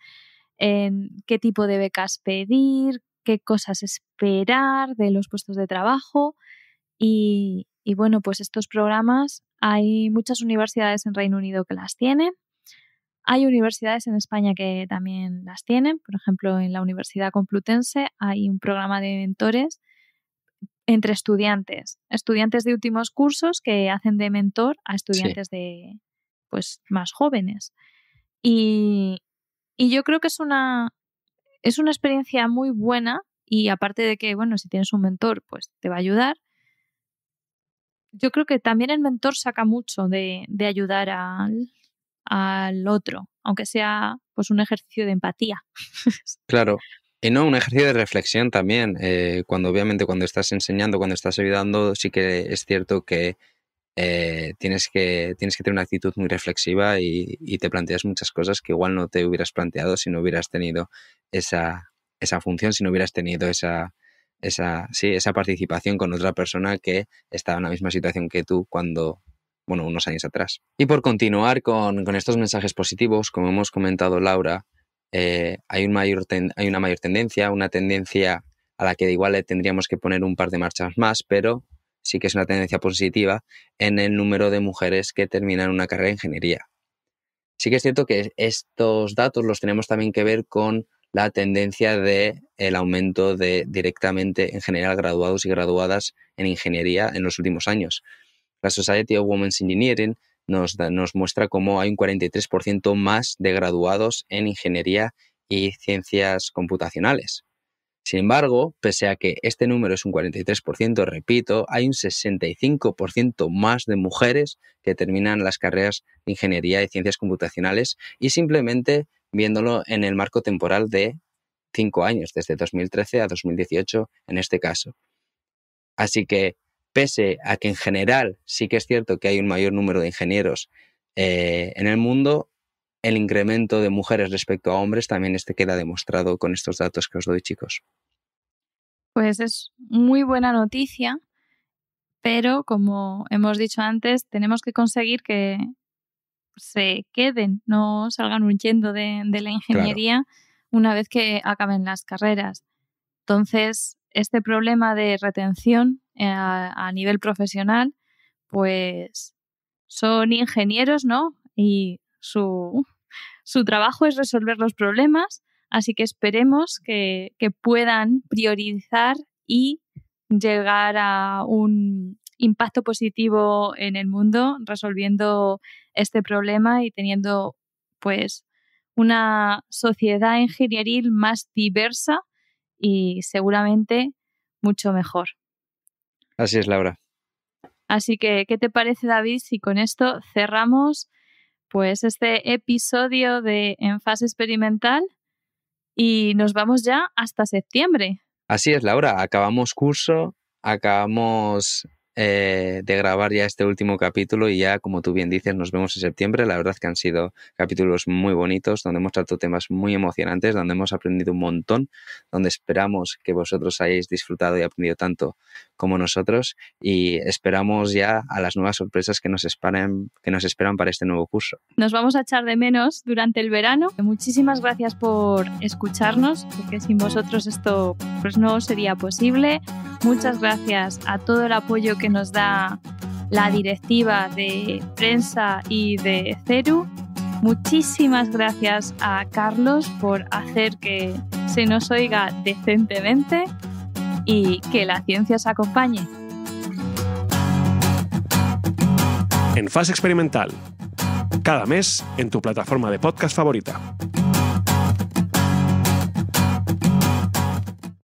en qué tipo de becas pedir, qué cosas esperar de los puestos de trabajo. Y bueno, pues estos programas hay muchas universidades en Reino Unido que las tienen. Hay universidades en España que también las tienen. Por ejemplo, en la Universidad Complutense hay un programa de mentores entre estudiantes de últimos cursos que hacen de mentor a estudiantes de pues más jóvenes. Y yo creo que es una experiencia muy buena, y aparte de que, bueno, si tienes un mentor, pues te va a ayudar. Yo creo que también el mentor saca mucho de ayudar al otro, aunque sea pues un ejercicio de empatía. Claro, y no, un ejercicio de reflexión también. Obviamente cuando estás enseñando, cuando estás ayudando, sí que es cierto que tienes que tener una actitud muy reflexiva y te planteas muchas cosas que igual no te hubieras planteado si no hubieras tenido esa función, si no hubieras tenido esa participación con otra persona que estaba en la misma situación que tú unos años atrás. Y por continuar con estos mensajes positivos, como hemos comentado Laura, hay una mayor tendencia, una tendencia a la que igual le tendríamos que poner un par de marchas más, pero sí que es una tendencia positiva en el número de mujeres que terminan una carrera de ingeniería. Sí que es cierto que estos datos los tenemos también que ver con la tendencia del aumento de directamente, en general, graduados y graduadas en ingeniería en los últimos años. La Society of Women's Engineering nos muestra cómo hay un 43% más de graduados en ingeniería y ciencias computacionales. Sin embargo, pese a que este número es un 43%, repito, hay un 65% más de mujeres que terminan las carreras de ingeniería y ciencias computacionales, y simplemente viéndolo en el marco temporal de 5 años, desde 2013 a 2018 en este caso. Así que, pese a que en general sí que es cierto que hay un mayor número de ingenieros en el mundo, el incremento de mujeres respecto a hombres también queda demostrado con estos datos que os doy, chicos. Pues es muy buena noticia, pero como hemos dicho antes, tenemos que conseguir que se queden, no salgan huyendo de la ingeniería una vez que acaben las carreras. Entonces, este problema de retención a nivel profesional, pues son ingenieros, ¿no? Y su trabajo es resolver los problemas, así que esperemos que puedan priorizar y llegar a un impacto positivo en el mundo resolviendo este problema y teniendo pues una sociedad ingenieril más diversa y seguramente mucho mejor. Así es, Laura. Así que, ¿qué te parece, David, si con esto cerramos pues este episodio de En Fase Experimental y nos vamos ya hasta septiembre? Así es, Laura. Acabamos curso, acabamos de grabar ya este último capítulo y ya, como tú bien dices, nos vemos en septiembre. La verdad que han sido capítulos muy bonitos, donde hemos tratado temas muy emocionantes, donde hemos aprendido un montón, donde esperamos que vosotros hayáis disfrutado y aprendido tanto como nosotros, y esperamos ya a las nuevas sorpresas que nos esperan para este nuevo curso. Nos vamos a echar de menos durante el verano. Muchísimas gracias por escucharnos, porque sin vosotros esto pues no sería posible. Muchas gracias a todo el apoyo que nos da la directiva de prensa y de CERU. Muchísimas gracias a Carlos por hacer que se nos oiga decentemente y que la ciencia os acompañe. En Fase Experimental, cada mes en tu plataforma de podcast favorita.